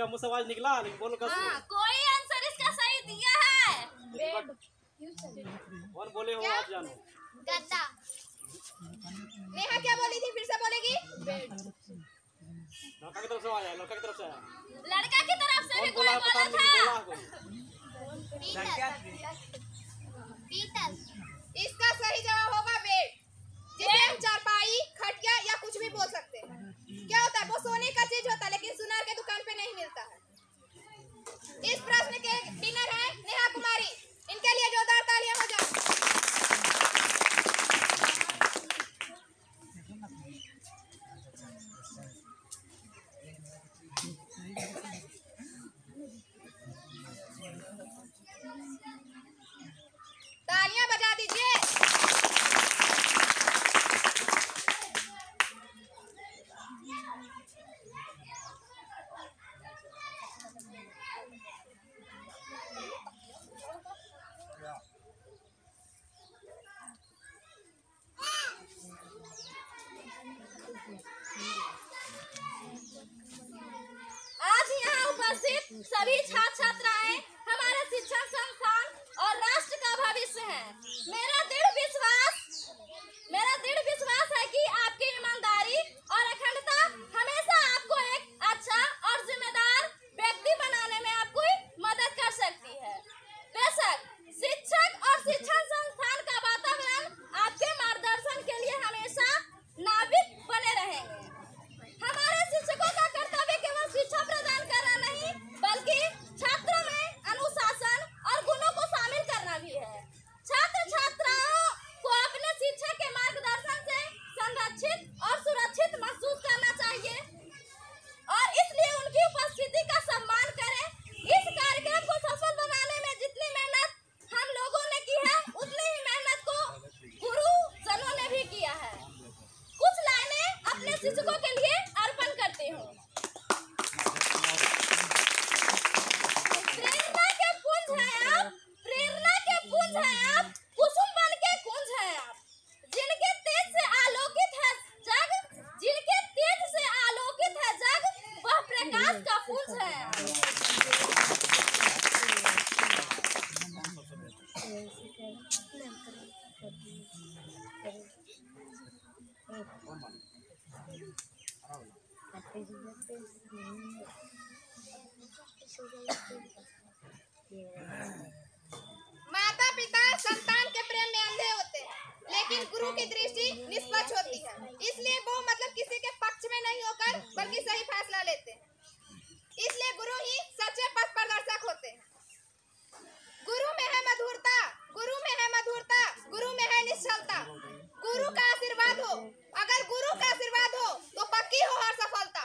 का मुंह से आवाज निकला लेकिन बोलो कस हाँ, कोई आंसर इसका सही दिया है। कौन बोले हो आप जानो। गद्दा। नेहा क्या बोली थी, फिर से बोलेगी? लड़का की तरफ से आया, लड़का की तरफ से आया। लड़का की तरफ से भी कौन बोला कोई पता बोला नहीं, था। बोला कोई। पीतल। इसका सही जवाब होगा बेड, जिसे हम चारपाई, खटिया या कुछ भी बोल सकते हैं। क्या होता है, वो सोने का चीज होता है लेकिन सुनार के दुकान पे नहीं मिलता है। इस प्रश्न के विनर है नेहा कुमारी, इनके लिए जोरदार तालियां हो जाए। तालियां बजा दीजिए। आज यहाँ उपस्थित सभी छात्र छात्राएं हमारे शिक्षण संस्थान और राष्ट्र का भविष्य हैं। मेरा दृढ़ विश्वास है कि आपकी ईमानदारी और अखंडता हमेशा आपको एक अच्छा और जिम्मेदार व्यक्ति बनाने में आपको मदद कर सकती है। बेशक शिक्षक और शिक्षण संस्थान का वातावरण आपके मार्गदर्शन के लिए हमेशा नाविक बने रहेंगे। हमारे शिक्षकों का कर्तव्य केवल शिक्षा प्रदान करना नहीं, बल्कि छात्रों में अनुशासन और गुणों को शामिल करना भी है। छात्र छात्राओं को अपने शिक्षक के मार्गदर्शन से संरक्षित और सुरक्षित महसूस करना चाहिए और इसलिए उनकी उपस्थिति का सम्मान करें। इस कार्यक्रम को सफल बनाने में जितनी मेहनत हम लोगों ने की है, उतनी ही मेहनत को गुरुजनों ने भी किया है। कुछ लाइनें अपने शिक्षकों के लिए अर्पण करती हूँ। प्रेरणा के पुंज हैं आप, प्रेरणा के पुंज हैं आप, कुसुम बन के कुंज हैं आप। जिनके तेज से आलोकित है जग, जिनके तेज से आलोकित है जग, वह प्रकाश का पुंज है आप। माता पिता संतान के प्रेम में अंधे होते हैं, लेकिन गुरु की दृष्टि निष्पक्ष होती है। इसलिए वो किसी के पक्ष में नहीं होकर बल्कि सही फैसला लेते हैं। इसलिए गुरु ही सच्चे पथ प्रदर्शक होते हैं। गुरु में है मधुरता, गुरु में है मधुरता, गुरु में है निश्चलता। गुरु का आशीर्वाद हो, अगर गुरु का आशीर्वाद हो तो पक्की हो हर सफलता।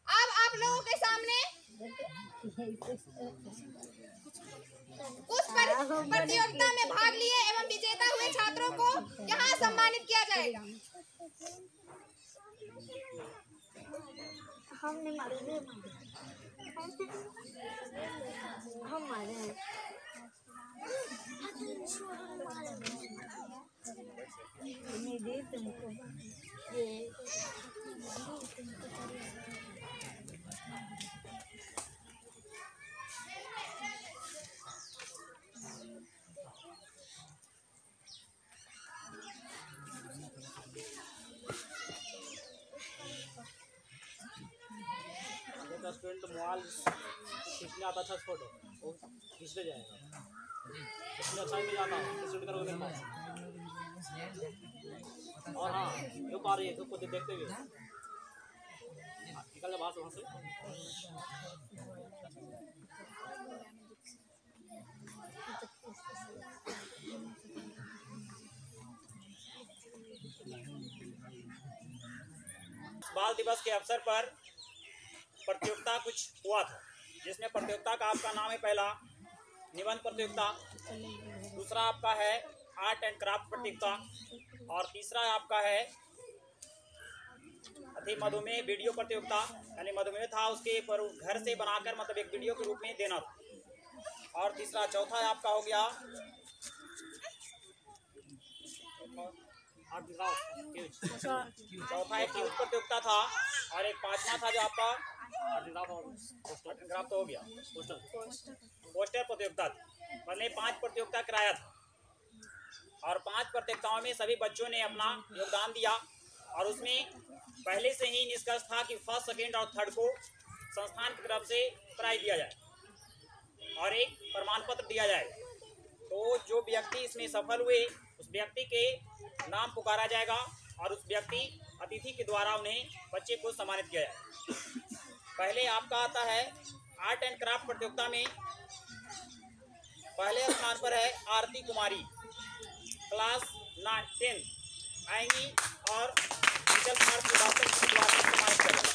अब आप लोगों के सामने कुछ प्रतियोगिता में भाग लिए एवं विजेता हुए छात्रों को यहाँ सम्मानित किया जाएगा। हमने मारे हम मारे हैं। नहीं दे तुमको ये स्टूडेंट मोबाइल खींचने आता अच्छा फोटो वो खींचते जाएगा। इसमें अच्छा भी जाता है शूट करोगे मेरे पास। और हाँ रुक आ रही है, तुमको देखते हुए निकल जा बाहर से, वहाँ से। बाल दिवस के अवसर पर प्रतियोगिता कुछ हुआ था, जिसमें प्रतियोगिता का आपका नाम है पहला निबंध प्रतियोगिता, दूसरा आपका है आर्ट एंड क्राफ्ट प्रतियोगिता और तीसरा आपका है अति मधुमेह वीडियो प्रतियोगिता। यानी मधुमेह था उसके पर घर से बनाकर मतलब एक वीडियो के रूप में देना था। और तीसरा चौथा आपका हो गया चौथा एक क्यूज प्रतियोगिता था और एक पांचवा था जो आपका ग्राफ तो हो गया पोस्टर प्रतियोगिता थी। मतलब 5 प्रतियोगिता कराया था और 5 प्रतियोगिताओं में सभी बच्चों ने अपना योगदान दिया और उसमें पहले से ही निष्कर्ष था कि फर्स्ट, सेकेंड और थर्ड को संस्थान की तरफ से प्राइज दिया जाए और एक प्रमाण पत्र दिया जाए। तो जो व्यक्ति इसमें सफल हुए उस व्यक्ति के नाम पुकारा जाएगा और उस व्यक्ति अतिथि के द्वारा उन्हें बच्चे को सम्मानित किया जाए। पहले आपका आता है आर्ट एंड क्राफ्ट प्रतियोगिता में पहले स्थान पर है आरती कुमारी, क्लास 10 आएंगी और विजल कुमार श्रीवास्तव के द्वारा सम्मानित करेंगे।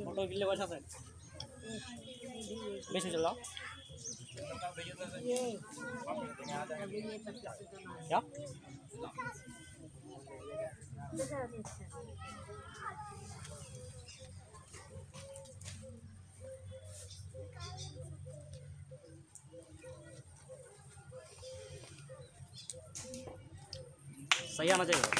फोटो के लिए वैसा से बेच चल रहा क्या सही आना चाहिए।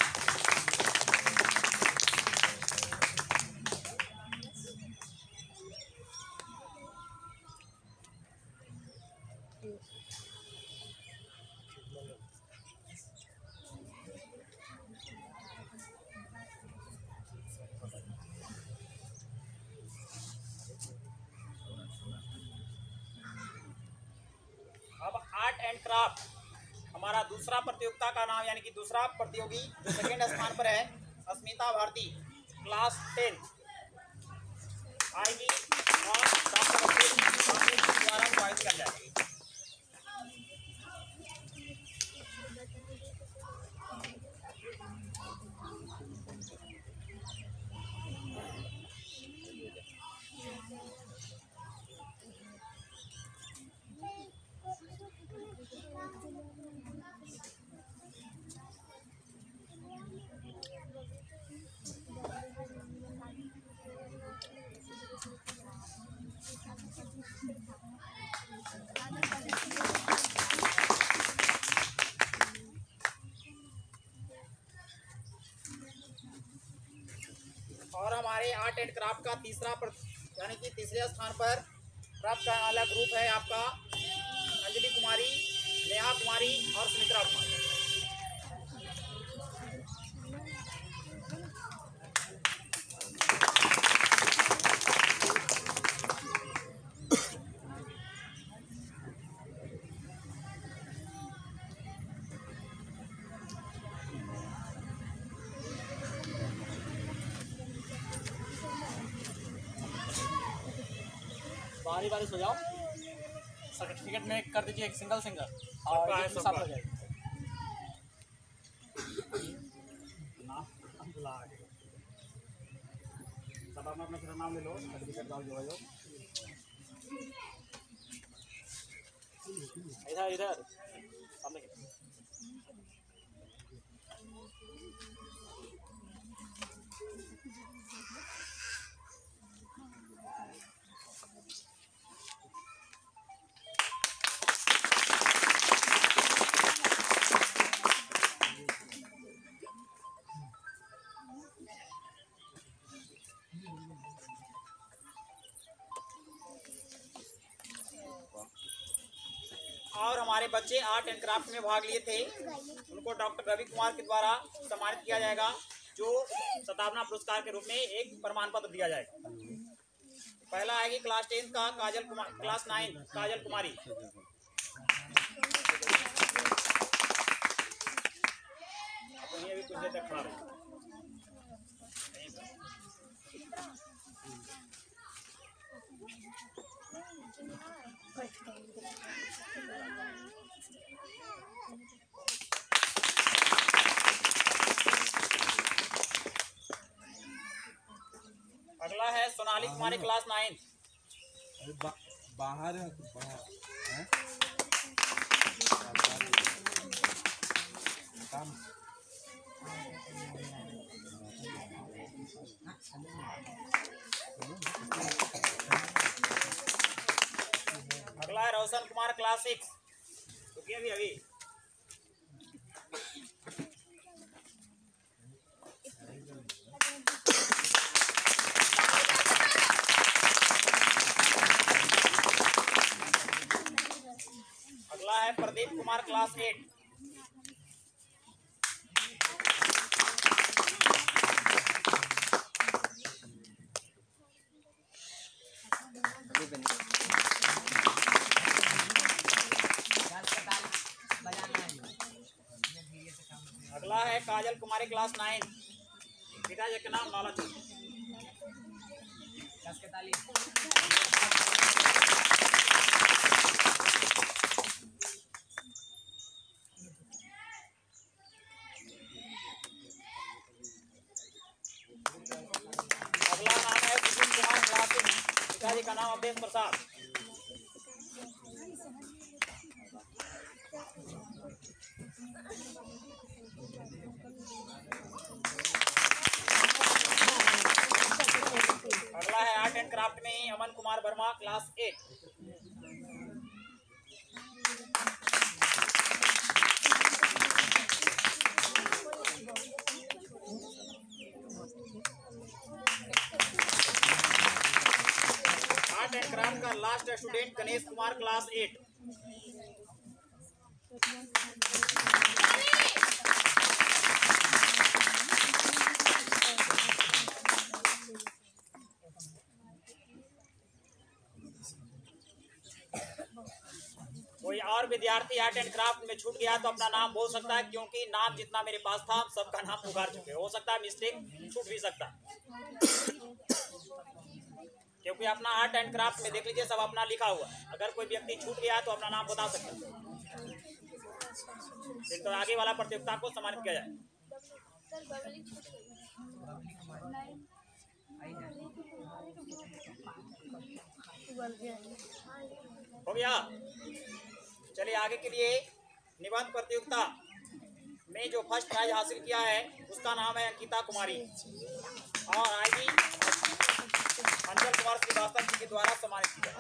अब आर्ट एंड क्राफ्ट हमारा दूसरा प्रतियोगिता का नाम यानी कि दूसरा प्रतियोगी जो सेकेंड स्थान पर है अस्मिता भारती, क्लास 10 आएगी और डॉक्टर द्वारा इन्वाइट किया जाएगा। और हमारे आर्ट एंड क्राफ्ट का यानी कि तीसरे स्थान पर प्राप्त करने वाला ग्रुप है आपका अंजलि कुमारी, नेहा कुमारी और सुमित्रा कुमारी। बारी बारी सो जाओ। सर्टिफिकेट में कर दीजिए एक सिंगल सबका और है, एक सबका। साफ हो जाएगा। सब अपना अपना नाम ले लो, सर्टिफिकेट डाल दो। इधर इधर सामने के। और हमारे बच्चे आर्ट एंड क्राफ्ट में भाग लिए थे उनको डॉक्टर रवि कुमार के द्वारा सम्मानित किया जाएगा, जो सतावना पुरस्कार के रूप में एक प्रमाण पत्र दिया जाएगा। पहला आएगी क्लास 10 का क्लास 9 काजल कुमारी। अभी कुछ देर तक खड़ा रहे। अगला है सोनाली कुमारी, क्लास 9। बाहर है तो बाहर हैं? काम अगला है रोशन कुमार, क्लास 6। तो अभी है प्रदीप कुमार क्लास 8। अगला है काजल कुमारी क्लास 9। पिताजी का नाम लाला चौधरी। अगला नाम है विपिन कुमार क्लास 6। पिताजी का नाम अवधेश प्रसाद। अगला है आर्ट एंड क्राफ्ट में Aman Kumar Verma class 8। Art and craft का last student Ganesh Kumar class 8। कोई और विद्यार्थी आर्ट एंड क्राफ्ट में छूट गया तो अपना नाम बोल सकता है, क्योंकि नाम जितना मेरे पास था सबका नाम पुकार चुके। हो सकता है मिस्टेक छूट भी सकता है, क्योंकि अपना आर्ट एंड क्राफ्ट में देख लीजिए सब अपना लिखा हुआ। अगर कोई व्यक्ति छूट गया तो अपना नाम बता सकता है, फिर तो आगे वाला प्रतियोगिता को सम्मानित किया जाए। हो गया। चलिए आगे के लिए निबंध प्रतियोगिता में जो फर्स्ट प्राइज हासिल किया है उसका नाम है अंकिता कुमारी और आईडी अंजल कुमार श्रीवास्तव जी के द्वारा सम्मानित किया।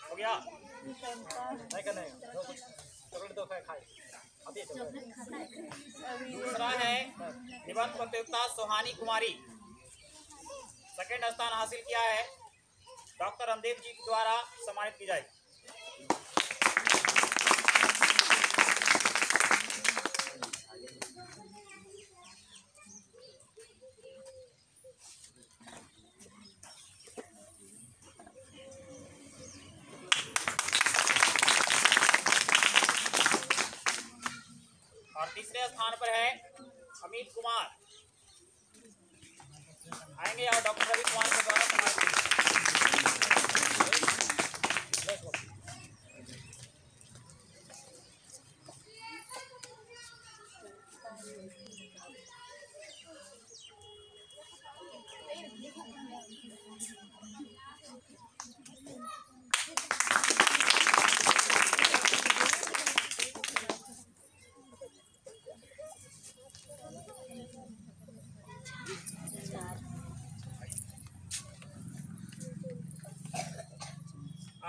हो गया? नहीं करना है, चॉकलेट दो खाए। अभी दूसरा है निबंध प्रतियोगिता सुहानी कुमारी, सेकंड स्थान हासिल किया है। डॉक्टर रामदेव जी के द्वारा सम्मानित की जाएगी। और तीसरे स्थान पर है अमित कुमार, आएंगे और डॉक्टर रवि कुमार के द्वारा सम्मानित किया।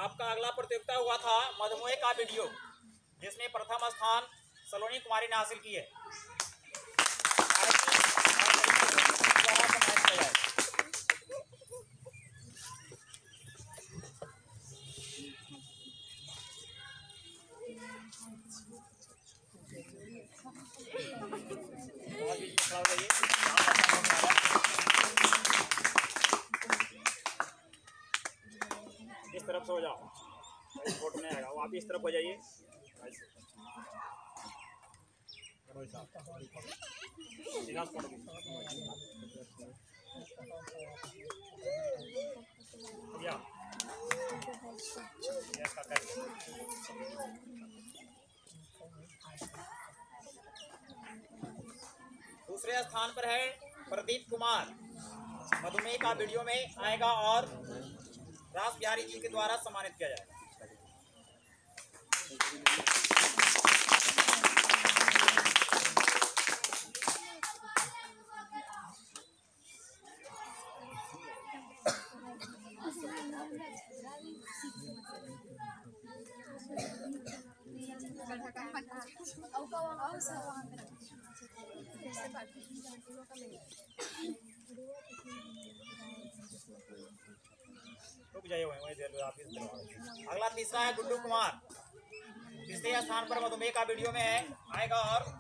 आपका अगला प्रतियोगिता हुआ था मधुमेह का वीडियो, जिसमें प्रथम स्थान सलोनी कुमारी ने हासिल की है। इस तरफ से हो जाओ, फोटो नहीं आएगा, वो आप इस तरफ हो जाइए। दूसरे स्थान पर है प्रदीप कुमार, मधुमेह का वीडियो में आएगा और रास बिहारी जी के द्वारा सम्मानित किया जाएगा। रुक जाइए वहीं दे दो आप इस तरह। अगला तीसरा है गुड्डू कुमार, तीसरे स्थान पर मधुमेह का वीडियो में है आएगा और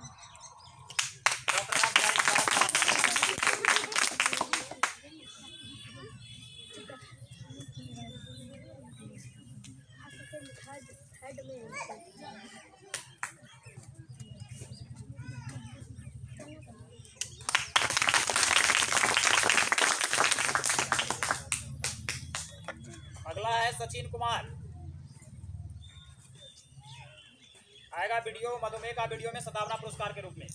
अगला है सचिन कुमार, आएगा वीडियो मधुमेह का वीडियो में सद्भावना पुरस्कार के रूप में।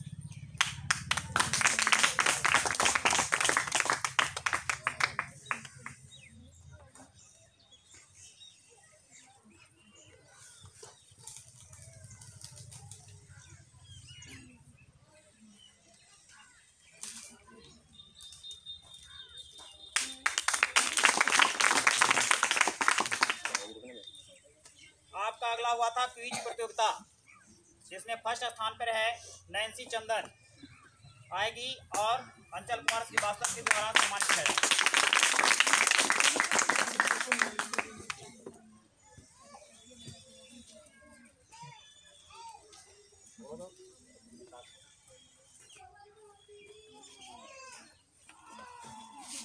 आपका अगला हुआ था क्विज प्रतियोगिता, जिसमें फर्स्ट स्थान पर है नैन्सी चंदन, आएगी और अंचल कुमार श्रीवास्तव के द्वारा सम्मानित है।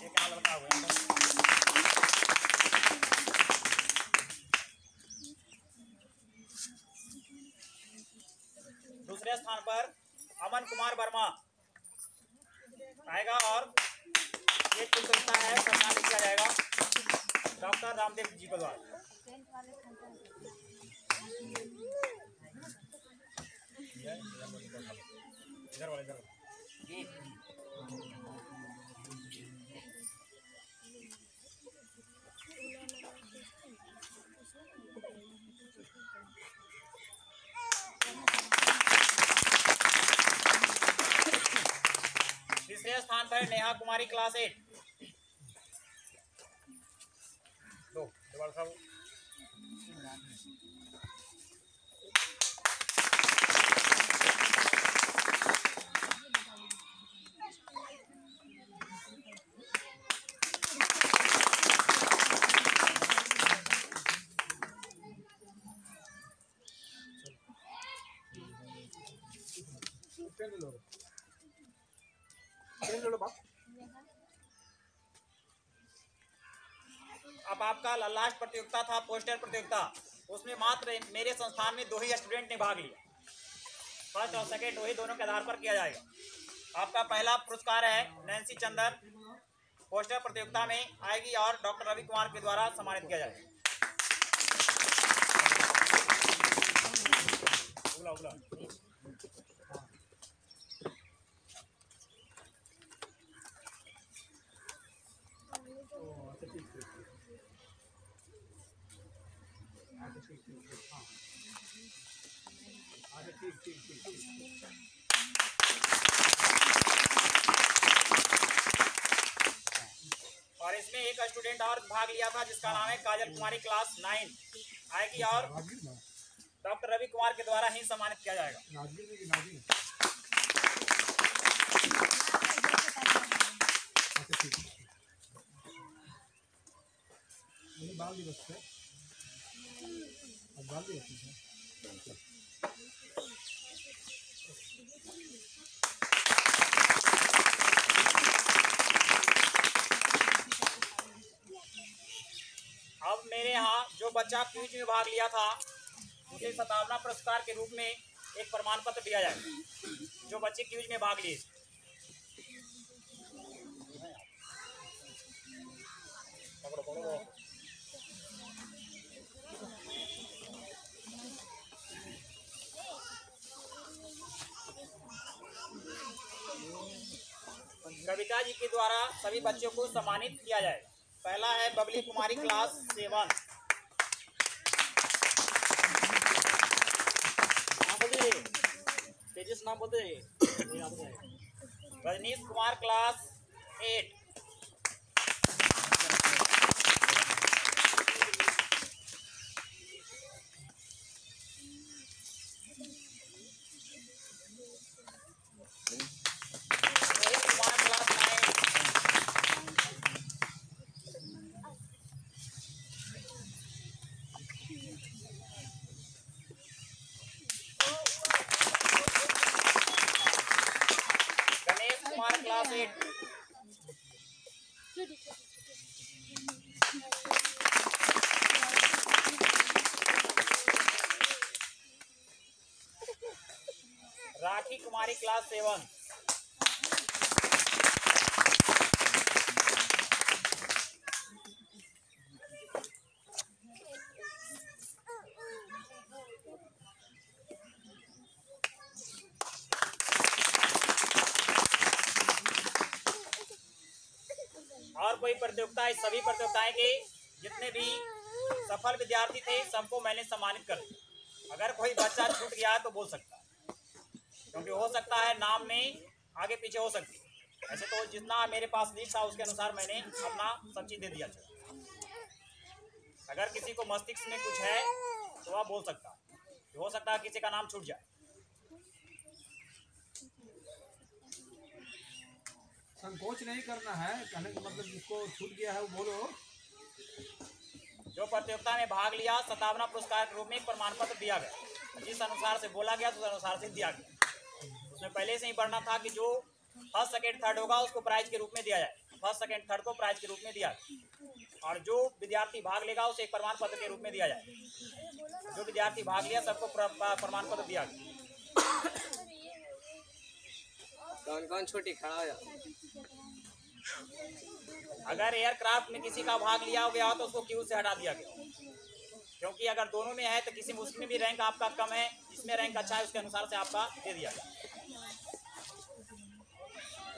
एक यहाँ लड़का हुआ है। दूसरे स्थान पर अमन कुमार वर्मा आएगा और ये प्रतियोगिता है सम्मानित किया जाएगा डॉक्टर रामदेव जी के द्वारा। इधर वाले इधर तीसरे स्थान पर नेहा कुमारी क्लास 8। दो देवाल साहब अब आपका लास्ट प्रतियोगिता था पोस्टर प्रतियोगिता, उसमें मात्र मेरे संस्थान में 2 ही स्टूडेंट ने भाग लिया। फर्स्ट और सेकंड वही दोनों के आधार पर किया जाएगा। आपका पहला पुरस्कार है नैन्सी चंदन, पोस्टर प्रतियोगिता में आएगी और डॉक्टर रवि कुमार के द्वारा सम्मानित किया जाएगा। उगला उगला और इसमें एक स्टूडेंट और भाग लिया था जिसका नाम है काजल कुमारी क्लास 9, आएगी और डॉक्टर रवि कुमार के द्वारा ही सम्मानित किया जाएगा। बाल दिवस पे बाल दिवस अब मेरे यहाँ जो बच्चा क्विज में भाग लिया था उसे सद्भावना पुरस्कार के रूप में एक प्रमाण पत्र दिया जाएगा। जो बच्चे क्विज में भाग लिए कविता जी के द्वारा सभी बच्चों को सम्मानित किया जाएगा। पहला है बबली कुमारी क्लास 7, तेजस नाम बोलते रजनीश कुमार क्लास 8, राखी कुमारी क्लास 7। और कोई प्रतियोगिता, इस सभी प्रतियोगिताएं के जितने भी सफल विद्यार्थी थे सबको मैंने सम्मानित कर दिया। अगर कोई बच्चा छूट गया है तो बोल सकता है, क्योंकि हो सकता है नाम में आगे पीछे हो सकती है। ऐसे तो जितना मेरे पास लिस्ट था उसके अनुसार मैंने अपना सब चीज़ दे दिया। अगर किसी को मस्तिष्क में कुछ है तो वह बोल सकता है, हो सकता है किसी का नाम छूट जाए। संकोच नहीं करना है, कहने का मतलब जिसको छूट गया है वो बोलो। जो प्रतियोगिता में भाग लिया, सद्भावना पुरस्कार के रूप में एक प्रमाण पत्र दिया गया। जिस अनुसार से बोला गया उस अनुसार से दिया गया। उसमें पहले से ही बढ़ना था कि जो फर्स्ट सेकेंड थर्ड होगा उसको प्राइज के रूप में दिया जाए। फर्स्ट सेकेंड थर्ड को प्राइज के रूप में दिया जाए, और जो विद्यार्थी भाग लेगा उसे एक प्रमाण पत्र के रूप में दिया जाए। जो विद्यार्थी भाग लिया सबको प्रमाण पत्र दिया गया। कौन कौन छोटी खड़ा हो जाओ। अगर एयरक्राफ्ट में किसी का भाग लिया गया तो उसको क्यू से हटा दिया गया, क्योंकि अगर दोनों में है तो किसी में उसमें भी रैंक आपका कम है, इसमें रैंक अच्छा है, उसके अनुसार से आपका दे दिया गया।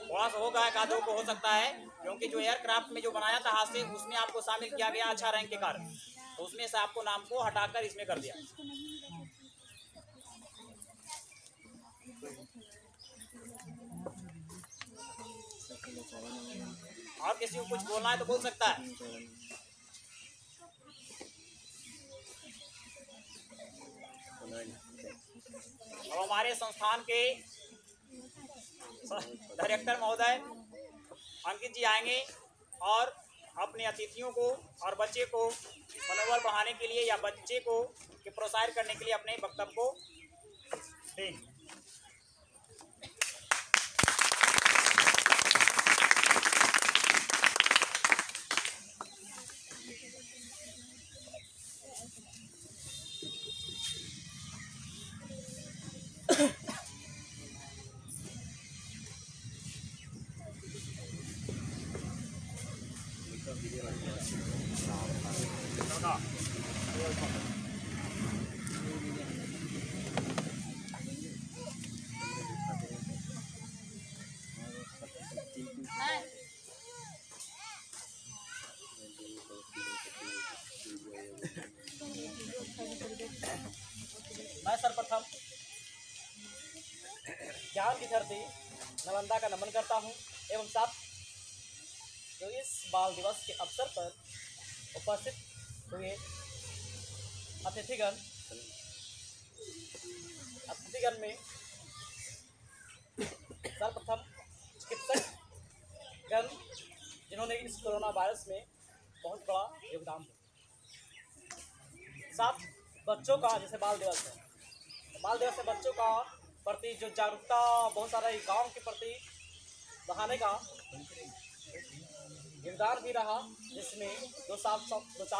थोड़ा सा होगा एक आधों को हो सकता है, क्योंकि जो एयरक्राफ्ट में जो बनाया था हाथ से उसमें आपको शामिल किया गया अच्छा रैंक के कारण, तो उसमें से आपको नाम को हटाकर इसमें कर दिया। और किसी को कुछ बोलना है तो बोल सकता है। अब हमारे संस्थान के डायरेक्टर महोदय अंकित जी आएंगे और अपने अतिथियों को और बच्चे को मनोबल बढ़ाने के लिए या बच्चे को प्रोत्साहित करने के लिए अपने वक्तव्य को देंगे। मैं सर्वप्रथम ज्ञान की धरती नालंदा का नमन करता हूँ एवं साथ जो इस बाल दिवस के अवसर पर उपस्थित हुए अतिथिगण में सर्वप्रथम चिकित्सकगण जिन्होंने इस कोरोना वायरस में बहुत बड़ा योगदान दिया। साथ बच्चों का, जैसे बाल दिवस है, बाल दिवस से बच्चों का प्रति जो जागरूकता बहुत सारा गांव के प्रति बढ़ाने का योगदान भी रहा, जिसमें 2-4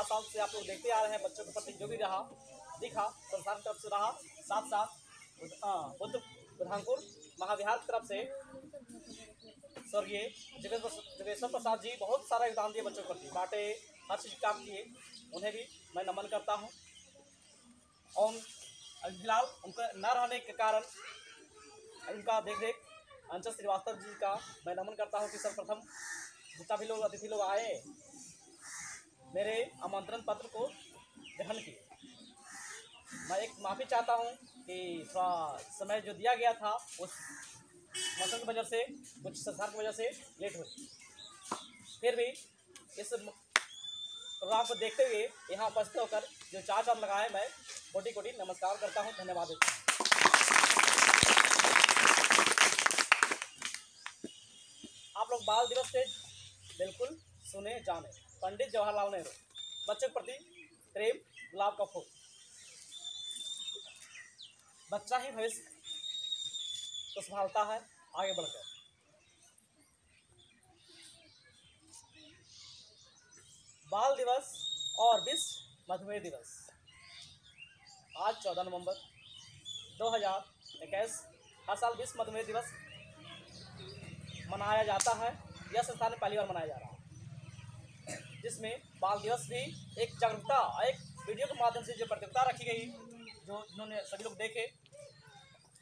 साल से आप लोग देखते आ रहे हैं बच्चों के प्रति जो भी रहा दिखा संस्थान की तरफ से रहा। साथ साथ बुद्ध बुरहानपुर महाविहार की तरफ से स्वर्गीय जगेश्वर प्रसाद जी बहुत सारा योगदान दिए बच्चों के प्रति, बांटे हर चीज़ काम किए, उन्हें भी मैं नमन करता हूँ। और फिलहाल उनका न रहने के कारण उनका देख रेख अंचल श्रीवास्तव जी का मैं नमन करता हूँ कि सर्वप्रथम जितना भी लोग अतिथि लोग आए मेरे आमंत्रण पत्र को ग्रहण किए। मैं एक माफ़ी चाहता हूँ कि थोड़ा समय जो दिया गया था उस मौसम की वजह से, कुछ संसार की वजह से लेट हुई। फिर भी इस प्रोग्राम को देखते हुए यहाँ उपस्थित होकर जो चार चांद लगाए मैं कोटि कोटि नमस्कार करता हूँ, धन्यवाद देता हूँ। आप लोग बाल दिवस से बिल्कुल सुने जाने पंडित जवाहरलाल नेहरू बच्चे के प्रति प्रेम गुलाब का फूल। बच्चा ही भविष्य को संभालता है आगे बढ़कर। बाल दिवस और विश्व मधुमेह दिवस आज 14 नवंबर 2021 हर साल विश्व मधुमेह दिवस मनाया जाता है। यह संस्थान में पहली बार मनाया जा रहा है, जिसमें बाल दिवस भी एक जागरूकता, एक वीडियो के माध्यम से जो प्रतियोगिता रखी गई, जो इन्होंने सभी लोग देखे,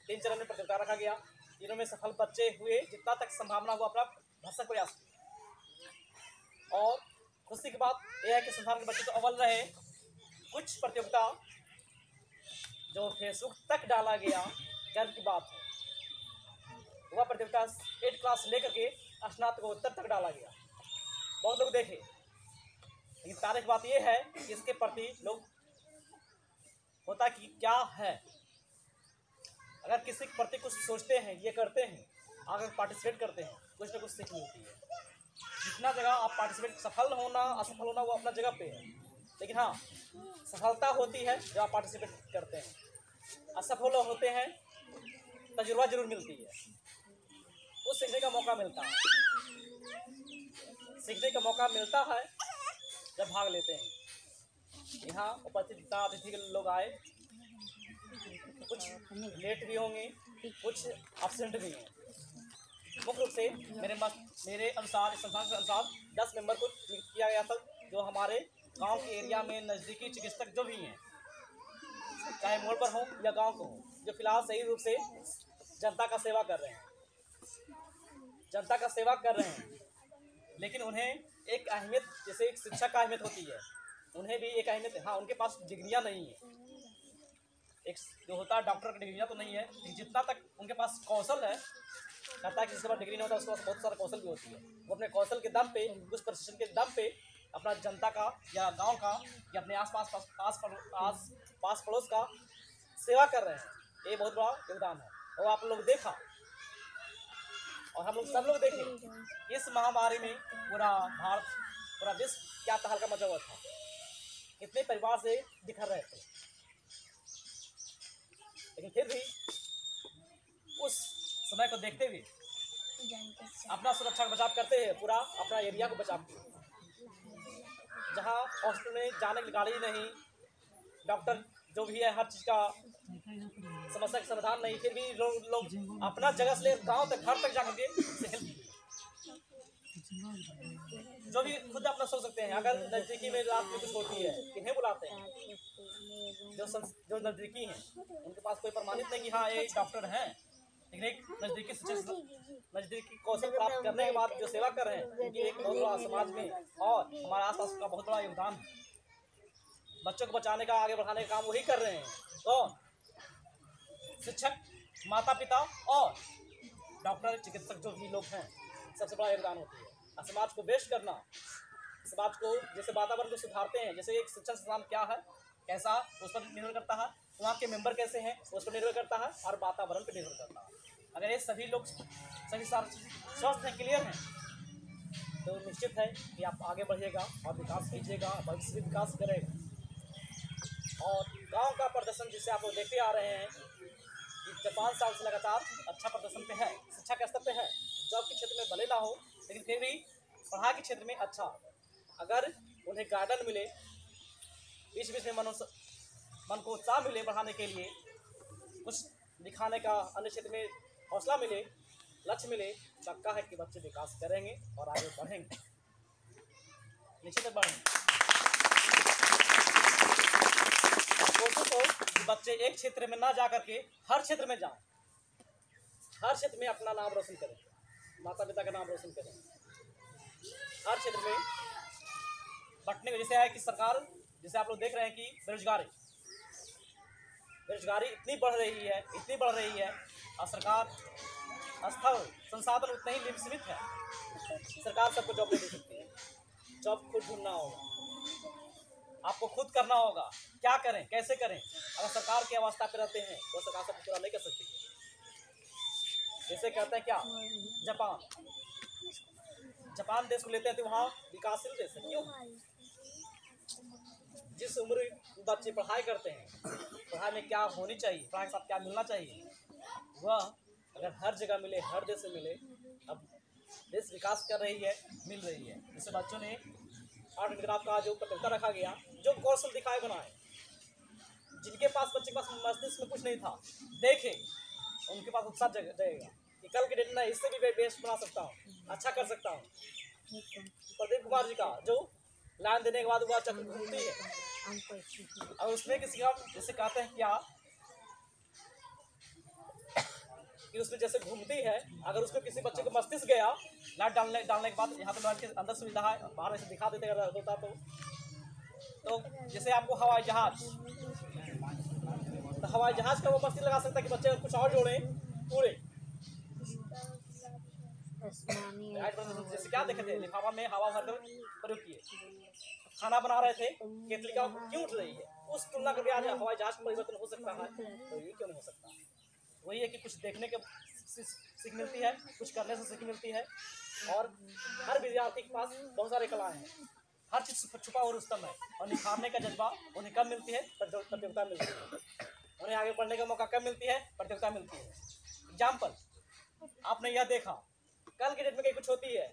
3 चरण में प्रतियोगिता रखा गया। तीनों में सफल बच्चे हुए, जितना तक संभावना हुआ अपना भरसक प्रयास किया। और खुशी की बात यह है कि संस्थान के बच्चे तो अव्वल रहे। कुछ प्रतियोगिता जो फेसबुक तक डाला गया, गर्व की बात है, वह प्रतियोगिता 8 क्लास लेकर के स्नातकोत्तर तक डाला गया। बहुत लोग देखे, लेकिन तारीख बात यह है कि इसके प्रति लोग होता कि क्या है, अगर किसी के प्रति कुछ सोचते हैं, ये करते हैं, अगर पार्टिसिपेट करते हैं, कुछ ना कुछ सीख मिलती है। जितना जगह आप पार्टिसिपेट, सफल होना असफल होना वो अपना जगह पे है, लेकिन हाँ सफलता होती है जब आप पार्टिसिपेट करते हैं। असफल होते हैं तजुर्बा जरूर मिलती है, वो सीखने का मौका मिलता है। सीखने का मौका मिलता है जब भाग लेते हैं। यहाँ उपस्थित अतिथि के लोग आए, कुछ लेट भी होंगे, कुछ एब्सेंट भी हैं। मुख्य रूप से मेरे अनुसार, इस संस्थान के अनुसार 10 मेंबर को नियुक्त किया गया था, जो हमारे गांव के एरिया में नज़दीकी चिकित्सक जो भी हैं, चाहे मोड़ पर हों या गांव को हों, जो फिलहाल सही रूप से जनता का सेवा कर रहे हैं, जनता का सेवा कर रहे हैं। लेकिन उन्हें एक अहमियत, जैसे एक शिक्षक का अहमियत होती है, उन्हें भी एक अहमियत है। हाँ, उनके पास डिग्रियाँ नहीं है, एक जो होता है डॉक्टर की डिग्रियाँ तो नहीं है, लेकिन जितना तक उनके पास कौशल है, कहता है कि जिसके पास डिग्री नहीं होता उसके पास बहुत सारा कौशल भी होती है। वो अपने कौशल के दम पे, उस प्रशिक्षण के दम पे अपना जनता का या गांव का या अपने आस पास पड़ोस का सेवा कर रहे हैं। ये बहुत बड़ा योगदान है। और आप लोग देखा, और हम लोग सब लोग देखे, इस महामारी में पूरा भारत, पूरा विश्व क्या तहलका मचा हुआ था, कितने परिवार से बिखर रहे थे, लेकिन फिर भी उस समय को देखते हुए अपना सुरक्षा का बचाव करते हैं, पूरा अपना एरिया को बचाव किया। जहाँ हॉस्पिटल में जाने की गाड़ी नहीं, डॉक्टर जो भी है, हर चीज़ का समस्या का समाधान नहीं, फिर भी लोग अपना जगह से गांव तक, घर तक जाकर के जो भी खुद अपना सोच सकते हैं। अगर नज़दीकी में रात में कुछ होती है, किन्हें बुलाते हैं? जो नज़दीकी हैं, उनके पास कोई प्रमाणित नहीं कि हाँ ये डॉक्टर हैं, लेकिन एक नज़दीकी कौशल प्राप्त करने के बाद जो सेवा कर रहे हैं, उनकी एक बहुत बड़ा समाज में और हमारे आसपास का बहुत बड़ा योगदान है। बच्चों को बचाने का, आगे बढ़ाने का काम वही कर रहे हैं। कौन? शिक्षक, माता पिता और डॉक्टर, चिकित्सक जो भी लोग हैं, सबसे बड़ा योगदान होती है। समाज को बेस्ट करना, समाज को जैसे वातावरण को सुधारते हैं, जैसे एक शिक्षण संस्थान क्या है, कैसा, उस पर निर्भर करता है, वहाँ के मेंबर कैसे हैं उस पर निर्भर करता है, और वातावरण पर निर्भर करता है। अगर ये सभी लोग सभी स्वस्थ हैं, क्लियर हैं, तो निश्चित है कि आप आगे बढ़िएगा और विकास कीजिएगा, भविष्य भी विकास करेगा। और गांव का प्रदर्शन जिसे आप लोग देखते आ रहे हैं कि 5 साल से लगातार अच्छा प्रदर्शन पे है, शिक्षा के स्तर पे है। जॉब के क्षेत्र में भले ना हो, लेकिन फिर भी पढ़ाई के क्षेत्र में अच्छा, अगर उन्हें गाइडन मिले, बीच बीच में मन को उत्साह मिले बढ़ाने के लिए, कुछ दिखाने का, अन्य क्षेत्र में हौसला मिले, लक्ष्य मिले, पक्का है कि बच्चे विकास करेंगे और आगे बढ़ेंगे, निश्चित बढ़ेंगे। कोशिश हो कि बच्चे एक क्षेत्र में ना जा करके हर क्षेत्र में जाएं, हर क्षेत्र में अपना नाम रोशन करें, माता पिता का नाम रोशन करें, हर क्षेत्र में बंटने को। जैसे है कि सरकार, जैसे आप लोग देख रहे हैं कि बेरोजगारी इतनी बढ़ रही है, और सरकार स्थल संसाधन उतने ही सीमित है। सरकार सबको जॉब नहीं दे सकती है, जॉब खुद ढूंढना होगा, आपको खुद करना होगा। क्या करें, कैसे करें? अगर सरकार की अवस्था पे रहते हैं वो सरकार सबको पूरा नहीं कर सकती है। जैसे कहते हैं क्या, जापान देश को लेते हैं तो वहाँ विकासशील देश है। क्यों? जिस उम्र बच्चे पढ़ाई करते हैं, पढ़ाई में क्या होनी चाहिए, पढ़ाई के साथ क्या मिलना चाहिए, वह अगर हर जगह मिले, हर देश में मिले, अब देश विकास कर रही है, मिल रही है। जैसे बच्चों ने 8 मिनट रात का जो प्रतियोगिता रखा गया, जो कौशल दिखाए बनाए, जिनके पास बच्चे के पास मस्तिष्क में कुछ नहीं था, देखे उनके पास उत्साह जगेगा कि कल के डेट में इससे भी बेस्ट बना सकता हूँ, अच्छा कर सकता हूँ। प्रदीप कुमार जी का जो लाइन देने के बाद वह चक्र घूमती है और उसमें किसी का जैसे कहते हैं क्या कि उसमें जैसे घूमती है, अगर उसमें किसी बच्चे को मस्तिष्क गया लाइट डालने के बाद, यहाँ तो लाइट के अंदर सुविधा है, बाहर ऐसे दिखा देते अगर होता तो जैसे आपको हवाई जहाज, तो हवाई जहाज का वो मस्तिष्क लगा सकता है कि बच्चे कुछ और जोड़े पूरे जैसे क्या देखे थे, लिफाफा में हवा भरकर प्रयोग किए, खाना बना रहे थे, केतली का क्यों उठ रही है, उस तुलना करके आज हवाई जहाज में परिवर्तन हो सकता है, तो ये क्यों नहीं हो सकता। वही है कि कुछ देखने के सीख मिलती है, कुछ करने से सीख मिलती है, और हर विद्यार्थी के पास बहुत सारे कलाएं हैं, हर चीज़ छुपा और रुस्तम है, और निखारने का जज्बा उन्हें कब मिलती है, प्रतियोगिता मिलती है, उन्हें आगे बढ़ने का मौका कब मिलती है, प्रतियोगिता मिलती है। एग्जाम्पल, आपने यह देखा कल के डेट में कहीं कुछ होती है,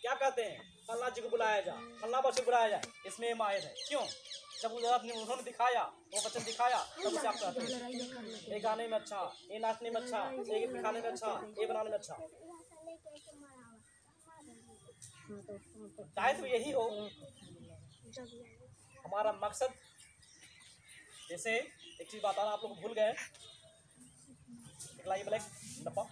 क्या कहते हैं, फल्ला जी को बुलाया जाए, फल्ला बच्चे को बुलाया जाए, इसमें माहिर है, क्यों, जब उन्होंने दिखाया, वो बच्चन दिखाया, तब उसे आप कहते हैं ये गाने में अच्छा, ये नाचने में अच्छा, ये गीत दिखाने में अच्छा, ये बनाने में अच्छा। शायद तो यही हो हमारा मकसद। जैसे एक चीज बताना आप लोग भूल गए, लाइए ब्लैक डब्बा,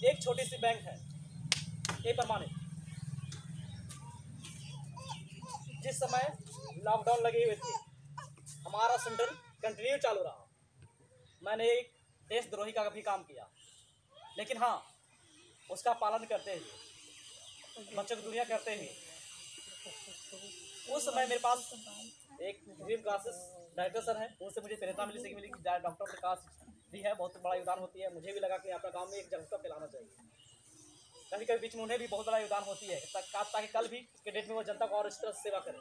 एक छोटी सी बैंक है, ये प्रमाणित, जिस समय लॉकडाउन लगी हुई थी, हमारा सेंटर कंटिन्यू चालू रहा, मैंने एक देशद्रोही का भी काम किया, लेकिन हाँ उसका पालन करते हुए, बच्चों की दुनिया करते हुए। उस समय मेरे पास एक ड्रीम क्लासेस डायरेक्टर सर हैं, उनसे मुझे प्रेरणा मिली, सीख मिली कि डॉक्टर विकास भी है, बहुत बड़ा योगदान होती है। मुझे भी लगा कि अपना गांव में एक जागरूकता फैलाना चाहिए, कभी कभी बीच में उन्हें भी बहुत बड़ा योगदान होती है, ताकि कल भी के डेट में वो जनता को और इस तरह से सेवा करें,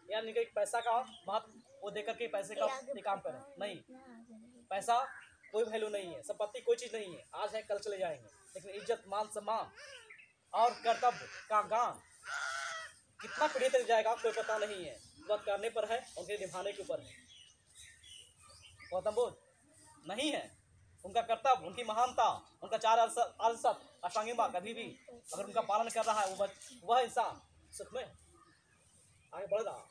यानी कि पैसा का महत्व वो देकर के पैसे का काम करें, नहीं, पैसा कोई वैल्यू नहीं है, संपत्ति कोई चीज़ नहीं है, आज है कल चले जाएंगे, लेकिन इज्जत, मान सम्मान और कर्तव्य का गान कितना पीढ़ी तक जाएगा कोई पता नहीं है, वह करने पर है, उनके निभाने के ऊपर है। गौतम बुद्ध नहीं है, उनका कर्तव्य, उनकी महानता, उनका 4 अलसत अष्टांगी मार्ग कभी भी अगर उनका पालन कर रहा है, वह इंसान सुख में आगे बढ़ रहा।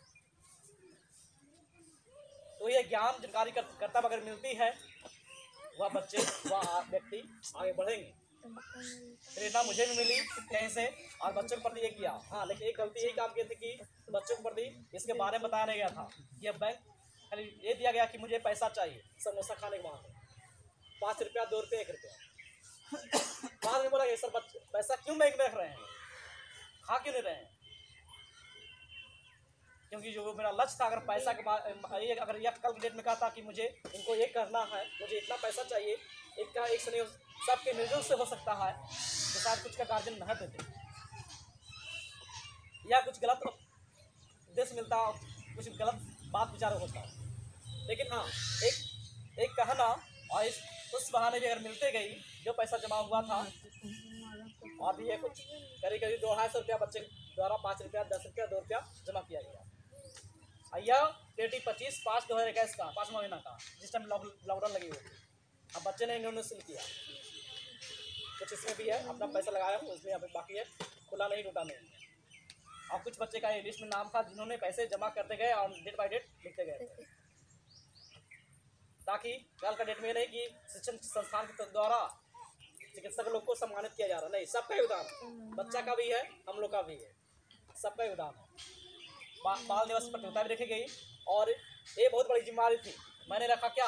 तो ये ज्ञान जानकारी कर्तव्य अगर मिलती है, वह बच्चे, वह व्यक्ति आगे बढ़ेंगे। प्रेरणा मुझे भी मिली कहीं से, और बच्चों के प्रति ये किया। हाँ, लेकिन एक गलती यही काम की थी कि बच्चों के प्रति इसके बारे में बताया नहीं गया था। यह बैंक खाली ये दिया गया कि मुझे पैसा चाहिए समोसा खाने के वहाँ 5 रुपया, 2 रुपया, 1 रुपया। बाद में बोला ये सर पैसा क्यों बैंक में रख रहे हैं, खा क्यों नहीं रहे हैं, क्योंकि जो मेरा लक्ष्य था, अगर पैसा के अगर यह कल डेट में कहा था कि मुझे इनको ये करना है, मुझे इतना पैसा चाहिए, एक का एक से नहीं सबके मिलजुल से हो सकता है, तो शायद कुछ का गार्जियन न देते या कुछ गलत उद्देश्य मिलता, कुछ गलत बात विचार होता। लेकिन हाँ, एक कहना और उस बहाने भी अगर मिलते गई, जो पैसा जमा हुआ था, और भी है कुछ करीब 250 रुपया बच्चे द्वारा 5 रुपया, 10 रुपया, 2 रुपया जमा किया गया। यह डेट 25/5/2021 का 5वां महीना का, जिस टाइम लॉकडाउन लगी हुई थी। अब बच्चे ने इन्होंने किया, कुछ इसमें भी है, अपना पैसा लगाया, उसमें अभी बाकी है, खुला नहीं, टूटा नहीं। और कुछ बच्चे का लिस्ट में नाम था जिन्होंने पैसे जमा करते गए और डेट बाय डेट लिखते गए थे, ताकि कल का डेट में नहीं कि शिक्षण संस्थान के द्वारा चिकित्सक लोग को सम्मानित किया जा रहा, नहीं, सबका योगदान, बच्चा का भी है, हम लोग का भी है, सबका योगदान है। बाल दिवस प्रतियोगिता भी रखी गई, और ये बहुत बड़ी जिम्मेदारी थी। मैंने रखा क्या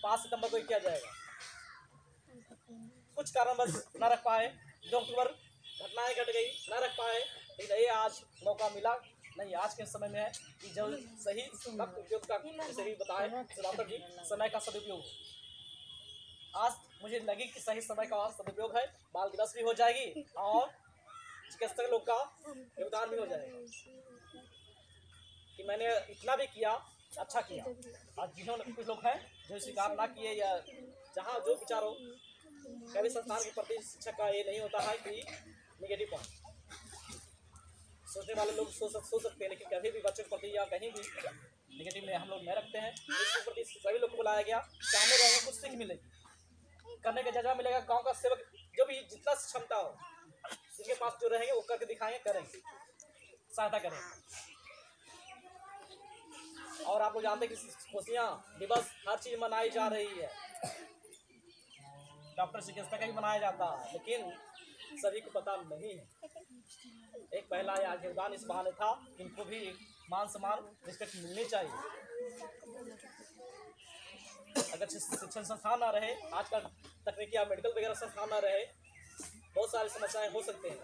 5 सितंबर को किया जाएगा, कुछ कारणवश न रख पाए, 2 अक्टूबर घटनाएं घट गई, न रख पाए, लेकिन ये आज मौका मिला। नहीं, आज के समय में है कि जब सही वक्त उपयोग का, जैसे भी बताए डॉक्टर जी, समय का सदुपयोग। आज मुझे लगी कि सही समय का सदुपयोग है, बाल दिवस भी हो जाएगी और चिकित्सक लोग का योगदान भी हो जाएगा कि मैंने इतना भी किया, अच्छा किया। और जिन्होंने कुछ लोग हैं जो स्वीकार ना किए या जहाँ जो विचार हो, कभी संस्थान के प्रति शिक्षक का ये नहीं होता है कि निगेटिव पॉइंट। सोचने वाले लोग सोच सकते हैं, लेकिन कभी भी बच्चों के प्रति या कहीं भी निगेटिव में हम लोग नहीं रखते हैं। इसके प्रति सभी लोग को बुलाया गया, सामने रहेंगे, कुछ सीख मिलेगी, करने का जगह मिलेगा। गांव का सेवक जो भी जितना क्षमता हो, जिनके पास जो रहेंगे वो करके दिखाएंगे, करेंगे, सहायता करेंगे। और आप लोग जानते हैं कि खुशियाँ दिवस हर चीज़ मनाई जा रही है, डॉक्टर चिकित्सा का ही मनाया जाता है, लेकिन सभी को पता नहीं है। एक पहला योगदान इस बहाने था, इनको भी मान सम्मान रिस्पेक्ट मिलनी चाहिए। अगर शिक्षण संस्थान ना रहे, आजकल तकनीकी या मेडिकल वगैरह संस्थान ना रहे, बहुत सारी समस्याएं हो सकती हैं।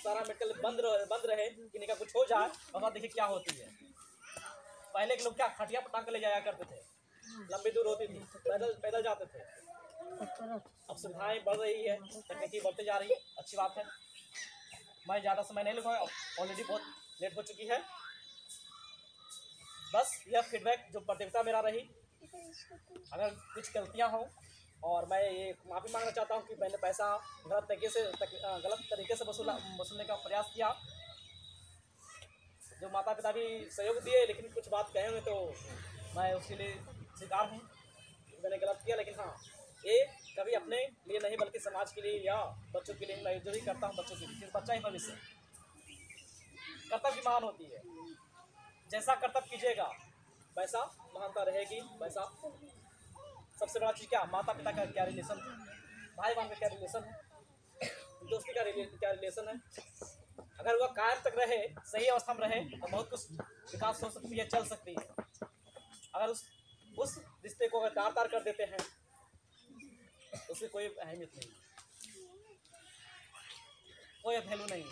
सारा मेडिकल बंद रहे, किन्हीं का कुछ हो जाए, और देखिए क्या होती है। पहले के लोग क्या खटिया पटांग के ले जाया करते थे, लंबी दूर होती थी, पैदल जाते थे। अब सुविधाएं बढ़ रही है, तकनीकी बढ़ते जा रही है, अच्छी बात है। मैं ज़्यादा समय नहीं लूँगा, ऑलरेडी बहुत लेट हो चुकी है। बस यह फीडबैक जो प्रतियोगिता मेरा रही, अगर कुछ गलतियां हों, और मैं ये माफ़ी मांगना चाहता हूं कि मैंने पैसा गलत तरीके से वसूलने का प्रयास किया। जो माता पिता भी सहयोग दिए, लेकिन कुछ बात कहे हुए तो मैं उसके लिए स्वीकार हूँ, मैंने गलत किया। लेकिन हाँ, ये कभी अपने लिए नहीं बल्कि समाज के लिए या बच्चों के लिए मैं जो भी करता हूँ, बच्चों के लिए, क्योंकि बच्चा ही भविष्य। कर्तव्य की महान होती है, जैसा कर्तव्य कीजिएगा वैसा महानता रहेगी। वैसा सबसे बड़ा चीज़ क्या, माता पिता का क्या रिलेशन है, भाई बहन का क्या रिलेशन है, दोस्ती का क्या रिलेशन है। अगर वह कायम तक रहे, सही अवस्था में रहे, तो बहुत कुछ विकास हो सकती है, चल सकती है। अगर उस रिश्ते को अगर तार कर देते हैं, उसकी कोई अहमियत नहीं, कोई वैल्यू नहीं है।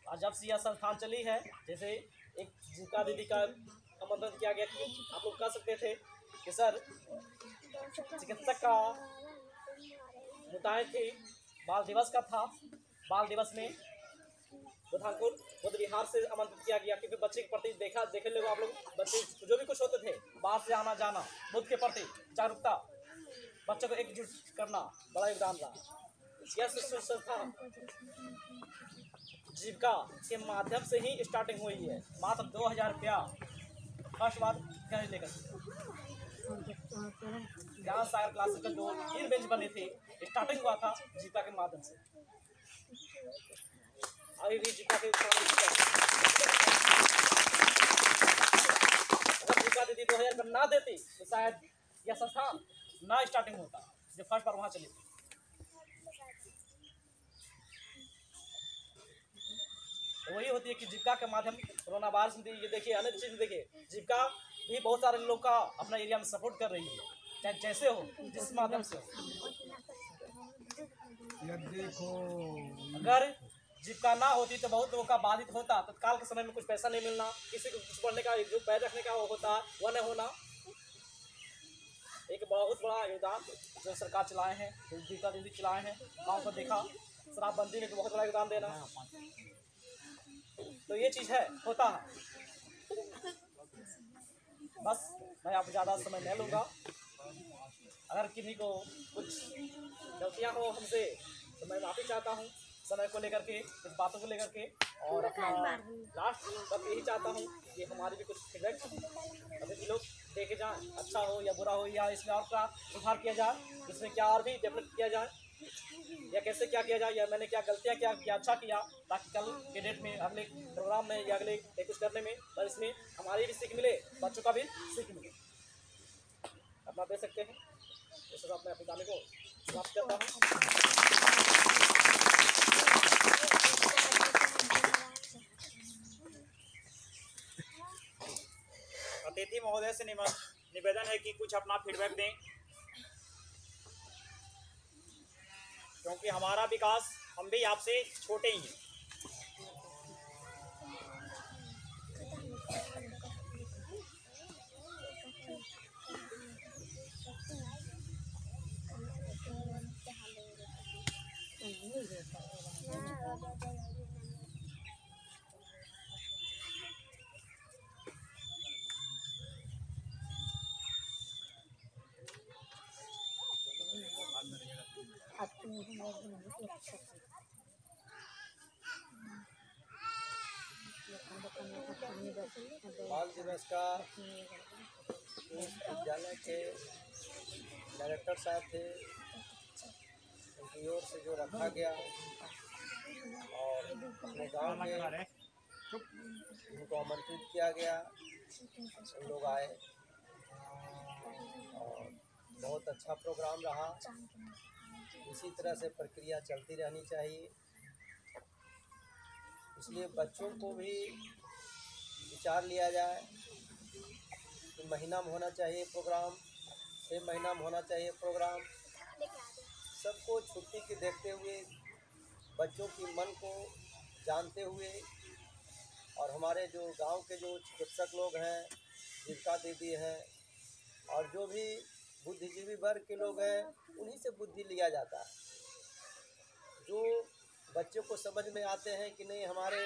और जब से यह संस्थान चली है, जैसे एक जीविका दीदी का आमंत्रण किया गया कि आप लोग कह सकते थे कि सर चिकित्सक का मुतायन थी, बाल दिवस का था। बाल दिवस में बुधानपुर बुद्ध विहार से आमंत्रित किया गया, क्योंकि बच्चे के प्रति देखे लोग, आप लोग बच्चे जो भी कुछ होते थे, बाहर से आना जाना, बुद्ध के प्रति जागरूकता, बच्चों को एकजुट करना, बड़ा योगदान रहा। यह संस्था जीविका के माध्यम से ही स्टार्टिंग हुई है। मात्र 2000 रुपया फर्स्ट बार लेकर ज्ञान सागर क्लासेस का जो 3 बेंच बने थे, स्टार्टिंग हुआ था जीविका के माध्यम से। अभी भी जीविका के अगर जीविका दीदी 2000 रुपया ना देती तो शायद यह संस्थान ना स्टार्टिंग होता, जो फर्स्ट बार वहाँ चली थी। वही होती है कि जीविका के माध्यम, कोरोना वायरस में ये देखिए, अनेक चीज़ देखिए, जीविका भी बहुत सारे लोग का अपना एरिया में सपोर्ट कर रही है, चाहे जैसे हो, जिस माध्यम से हो। देखो, अगर जीविका ना होती तो बहुत लोगों का बाधित होता, तत्काल के समय में कुछ पैसा नहीं मिलना, किसी को कुछ पढ़ने का जो पैर रखने का वो होता वह नहीं होना। एक बहुत बड़ा योगदान जो सरकार चलाए हैं, जो जीविका दीदी चलाए हैं, गाँव को देखा, शराबबंदी में तो बहुत बड़ा योगदान देना। तो ये चीज़ है, होता है। बस मैं आप ज़्यादा समय नहीं लूँगा। अगर किसी को कुछ गलतियाँ हो हमसे तो मैं माफ़ी चाहता हूँ, समय को लेकर के, कुछ बातों को लेकर के। और अपना लास्ट तक यही चाहता हूँ कि हमारे भी कुछ फीडबैक अभी लोग देखे जाएँ, अच्छा हो या बुरा हो, या इसमें और क्या सुधार किया जाए, इसमें क्या और भी डेवलप किया जाए, या कैसे क्या किया जाए, या मैंने क्या गलतियाँ क्या अच्छा किया, ताकि कल के डेट में अगले प्रोग्राम में या अगले कुछ करने में और इसमें हमारी भी सीख मिले, बच्चों का भी सीख मिले। अपना दे सकते हैं। इस हिसाब मैं अपने गाने को समाप्त करता हूँ। अतिथि महोदय से निवेदन है कि कुछ अपना फीडबैक दें, क्योंकि हमारा विकास, हम भी आपसे छोटे ही हैं। बाल दिवस का इस विद्यालय के डायरेक्टर साहब थे, उनकी ओर से जो रखा गया और अपने गांव के उनको आमंत्रित किया गया, उन लोग आए और बहुत अच्छा प्रोग्राम रहा। इसी तरह से प्रक्रिया चलती रहनी चाहिए। इसलिए बच्चों को भी विचार लिया जाए कि महीना में होना चाहिए प्रोग्राम, 6 महीना में होना चाहिए प्रोग्राम। सबको छुट्टी के देखते हुए, बच्चों की मन को जानते हुए और हमारे जो गांव के जो चिकित्सक लोग हैं, जीविका दीदी हैं और जो भी बुद्धिजीवी वर्ग के लोग हैं, उन्हीं से बुद्धि लिया जाता है। जो बच्चों को समझ में आते हैं कि नहीं हमारे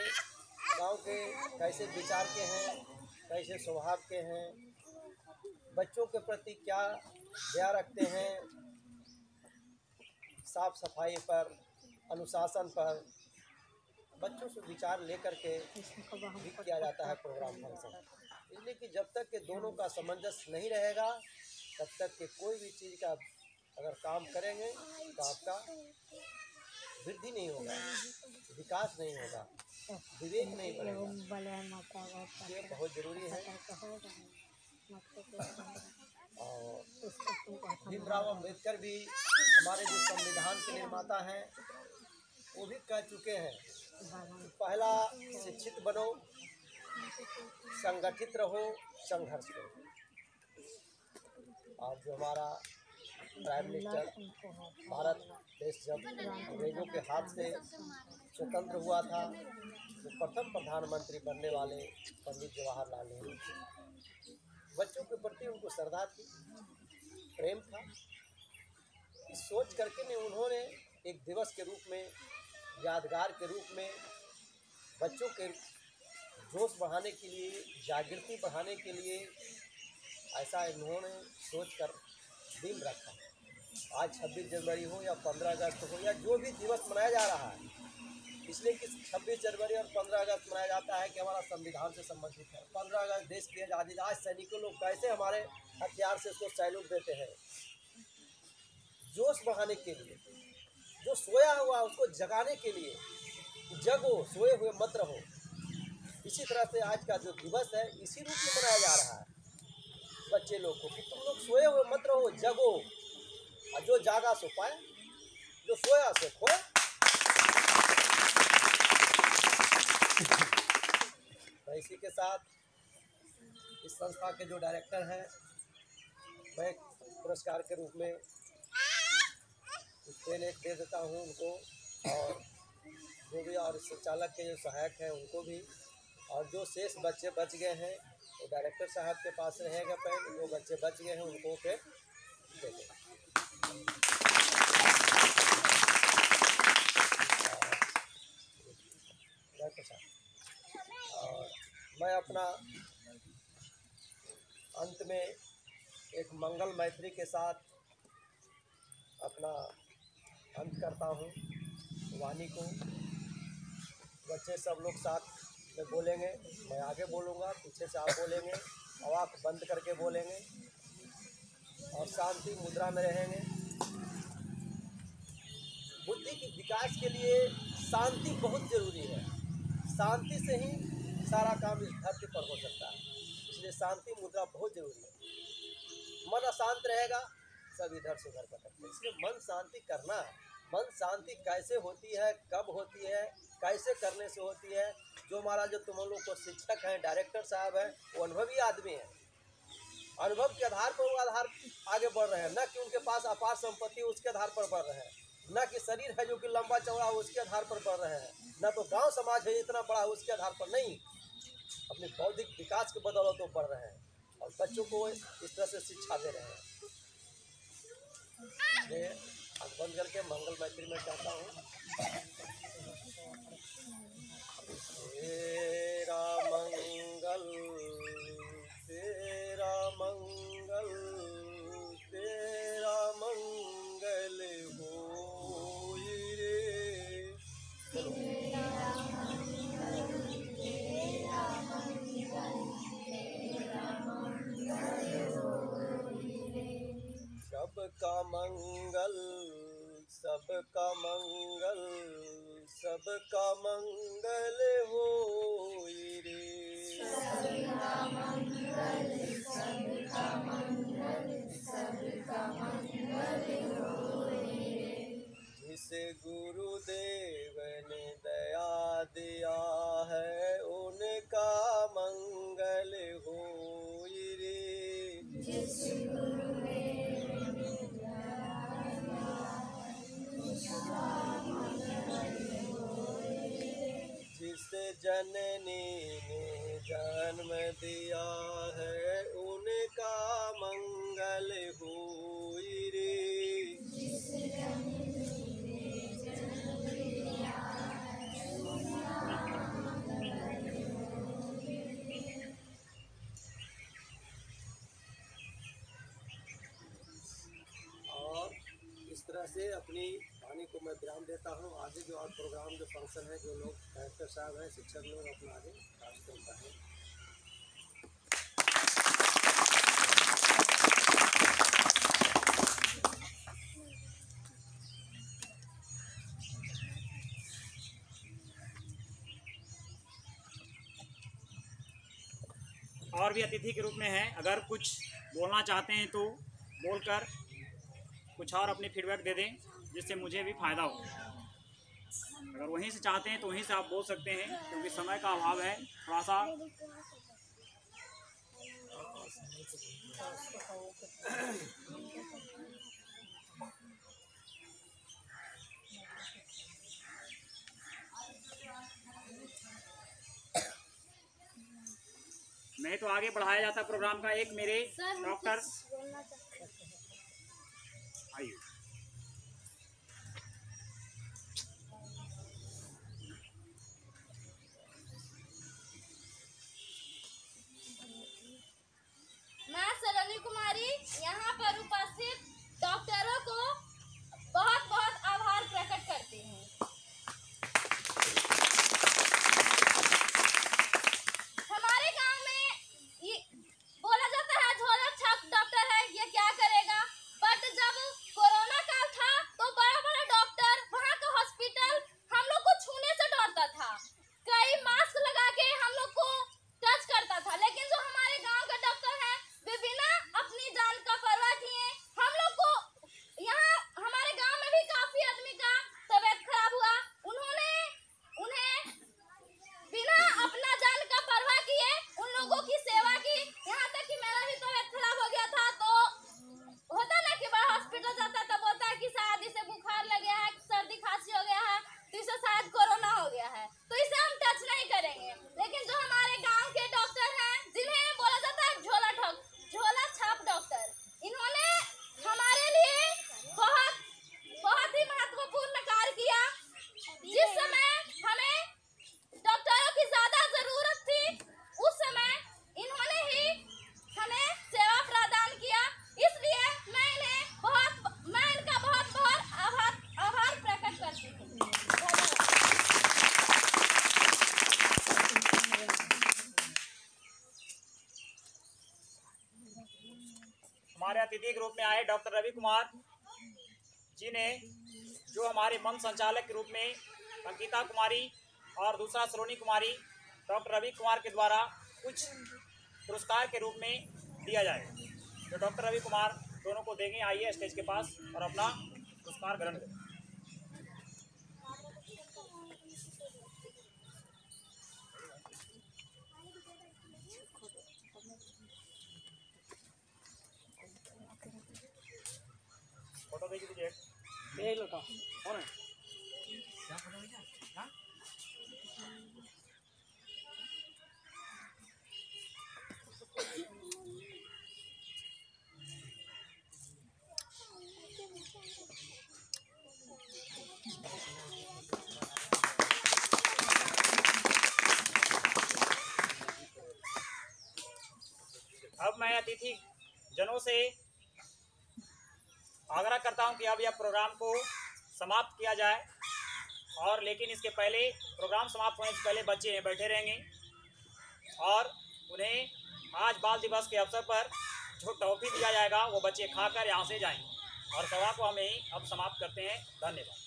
गांव के कैसे विचार के हैं, कैसे स्वभाव के हैं, बच्चों के प्रति क्या दया रखते हैं, साफ सफाई पर, अनुशासन पर, बच्चों से विचार लेकर के भी किया जाता है प्रोग्राम फंक्शन। इसलिए कि जब तक के दोनों का सामंजस्य नहीं रहेगा, तब तक के कोई भी चीज़ का अगर काम करेंगे तो आपका वृद्धि नहीं होगा, विकास नहीं होगा, विवेक नहीं बढ़ेगा। ये बहुत ज़रूरी है। और भीमराव अम्बेडकर भी हमारे जो संविधान के निर्माता हैं, वो भी कह चुके हैं कि पहला शिक्षित बनो, संगठित रहो, संघर्ष करो। और जो हमारा प्राइम मिनिस्टर भारत देश जब अंग्रेजों के हाथ से स्वतंत्र हुआ था, तो प्रथम प्रधानमंत्री बनने वाले पंडित जवाहरलाल नेहरू थे। बच्चों के प्रति उनको श्रद्धा थी, प्रेम था। इस सोच करके ने उन्होंने एक दिवस के रूप में, यादगार के रूप में, बच्चों के जोश बढ़ाने के लिए, जागृति बढ़ाने के लिए ऐसा इन्होंने सोच कर दिन रखा। आज 26 जनवरी हो या 15 अगस्त हो या जो भी दिवस मनाया जा रहा है, इसलिए कि 26 जनवरी और 15 अगस्त मनाया जाता है कि हमारा संविधान से संबंधित है। 15 अगस्त देश की आज़ादी। आज सैनिकों लोग कैसे हमारे हथियार से उसको सैल्यूट देते हैं, जोश बढ़ाने के लिए, जो सोया हुआ उसको जगाने के लिए, जगो, सोए हुए मत रहो। इसी तरह से आज का जो दिवस है, इसी रूप में मनाया जा रहा है बच्चे लोग को कि तुम लोग सोए हुए मत रहो, जगो, और जो जागा सो पाए, जो सोया सो खोए। तो इसी के साथ इस संस्था के जो डायरेक्टर हैं, मैं पुरस्कार के रूप में पेन एक दे देता हूं उनको, और जो भी और संचालक के जो सहायक हैं उनको भी, और जो शेष बच्चे बच गए हैं वो डायरेक्टर साहब के पास रहेगा पेन। जो बच्चे बच गए हैं उनको फिर दे दें। और मैं अपना अंत में एक मंगल मैत्री के साथ अपना अंत करता हूँ वाणी को। बच्चे सब लोग साथ में बोलेंगे, मैं आगे बोलूँगा, पीछे से आप बोलेंगे, और आँख बंद करके बोलेंगे और शांति मुद्रा में रहेंगे। बुद्धि के विकास के लिए शांति बहुत ज़रूरी है। शांति से ही सारा काम इस धरती पर हो सकता है, इसलिए शांति मुद्रा बहुत ज़रूरी है। मन अशांत रहेगा, सब इधर से उधर भटकते हैं, इसलिए मन शांति करना है। मन शांति कैसे होती है, कब होती है, कैसे करने से होती है। जो हमारा जो तुम लोग को शिक्षक हैं, डायरेक्टर साहब हैं, वो अनुभवी आदमी हैं। अनुभव के आधार पर वो आगे बढ़ रहे हैं, न कि उनके पास अपार संपत्ति उसके आधार पर बढ़ रहे हैं, न कि शरीर है जो कि लंबा चौड़ा उसके आधार पर बढ़ रहे हैं, न तो गांव समाज है इतना बड़ा उसके आधार पर नहीं, अपने बौद्धिक विकास के बदौलत वो बढ़ रहे हैं और बच्चों को इस तरह से शिक्षा दे रहे हैं। आँख बंद करके मंगल मैत्री में चाहता हूँ। तेरा मंगल, तेरा मंगल, तेरा मंगल हो। सबका मंगल, सबका मंगल, सबका मंगल होई रे। सबका मंगल, सबका मंगल, सबका मंगल होई रे। जिसे गुरुदेव ने दया दिया है उनका मंगल होई रे। जिस गुरुदेव ने दया दिया है उसका मंगल होई रे। जिस जननी ने जन्म दिया है उनका मंगल होई रे। जिस जननी ने जन्म दिया है उसका मंगल होई रे। और इस तरह से अपनी वाणी को मैं विराम देता हूँ। आगे जो और प्रोग्राम जो फंक्शन है, जो लोग डायरेक्टर साहब हैं, शिक्षक लोग अपना आगे कार्यक्रम करें। और भी अतिथि के रूप में है, अगर कुछ बोलना चाहते हैं तो बोलकर कुछ और अपनी फीडबैक दे दें जिससे मुझे भी फ़ायदा हो। अगर वहीं से चाहते हैं तो वहीं से आप बोल सकते हैं, क्योंकि समय का अभाव है थोड़ा सा। मैं तो आगे बढ़ाया जाता प्रोग्राम का। एक मेरे डॉक्टर आइए। मैं सलोनी कुमारी यहाँ पर उपस्थित डॉक्टरों को बहुत बहुत आभार प्रकट करती हूँ। हमारे गांव में ये बोला जाता है झोला छाप डॉक्टर है, ये क्या करेगा, बट जब कोरोना काल था तो बड़ा बड़ा डॉक्टर वहाँ का हॉस्पिटल हम लोग को छूने से डरता था। कई मास्क लगा के हम लोग को टच करता था, लेकिन जो हमारे गांव का डॉक्टर है वे बिना अपनी जान का परवाह किए हम लोग को, यहाँ हमारे गांव में भी काफी आदमी का तबीयत खराब हुआ, उन्हें बिना अपना जान का परवाह किए उन लोगों की सेवा की। यहाँ तक कि मेरा भी तबीयत खराब हो गया था, तो होता ना कि बड़ा हॉस्पिटल जाता है तब होता है कि शायद इसे बुखार लग गया है, सर्दी खांसी हो गया है, तो इसे शायद कोरोना हो गया है, तो इसे हम टच नहीं करेंगे। लेकिन जो हमारे गांव के डॉक्टर हैं जिन्हें बोला जाता है झोला छाप डॉक्टर, इन्होंने हमारे लिए बहुत ही महत्वपूर्ण कार्य किया। जिस समय हमें डॉक्टरों की ज्यादा जरूरत थी उस समय इन्होंने ही हमें सेवा प्रदान किया, इसलिए मैं इनका बहुत बहुत आभार प्रकट करती हूँ। हमारे अतिथि के रूप में आए डॉक्टर रवि कुमार जी ने, जो हमारे मंच संचालक के रूप में अंकिता कुमारी और दूसरा सलोनी कुमारी, डॉक्टर रवि कुमार के द्वारा कुछ पुरस्कार के रूप में दिया जाए। तो डॉक्टर रवि कुमार दोनों को देंगे, आइए स्टेज के पास और अपना पुरस्कार ग्रहण करें। फोटो भेज दीजिए। ये लो कौन है? अब मैं अतिथि जनों से आग्रह करता हूं कि अब यह प्रोग्राम को समाप्त किया जाए, और लेकिन इसके पहले प्रोग्राम समाप्त होने से पहले बच्चे यहाँ बैठे रहेंगे और उन्हें आज बाल दिवस के अवसर पर जो टॉफी दिया जाएगा वो बच्चे खाकर यहाँ से जाएंगे। और सभा को हम यहीं अब समाप्त करते हैं। धन्यवाद।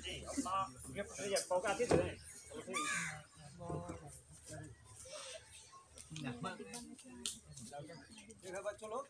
जी अपना गिफ्ट पौकाती दें। बच्चों लोग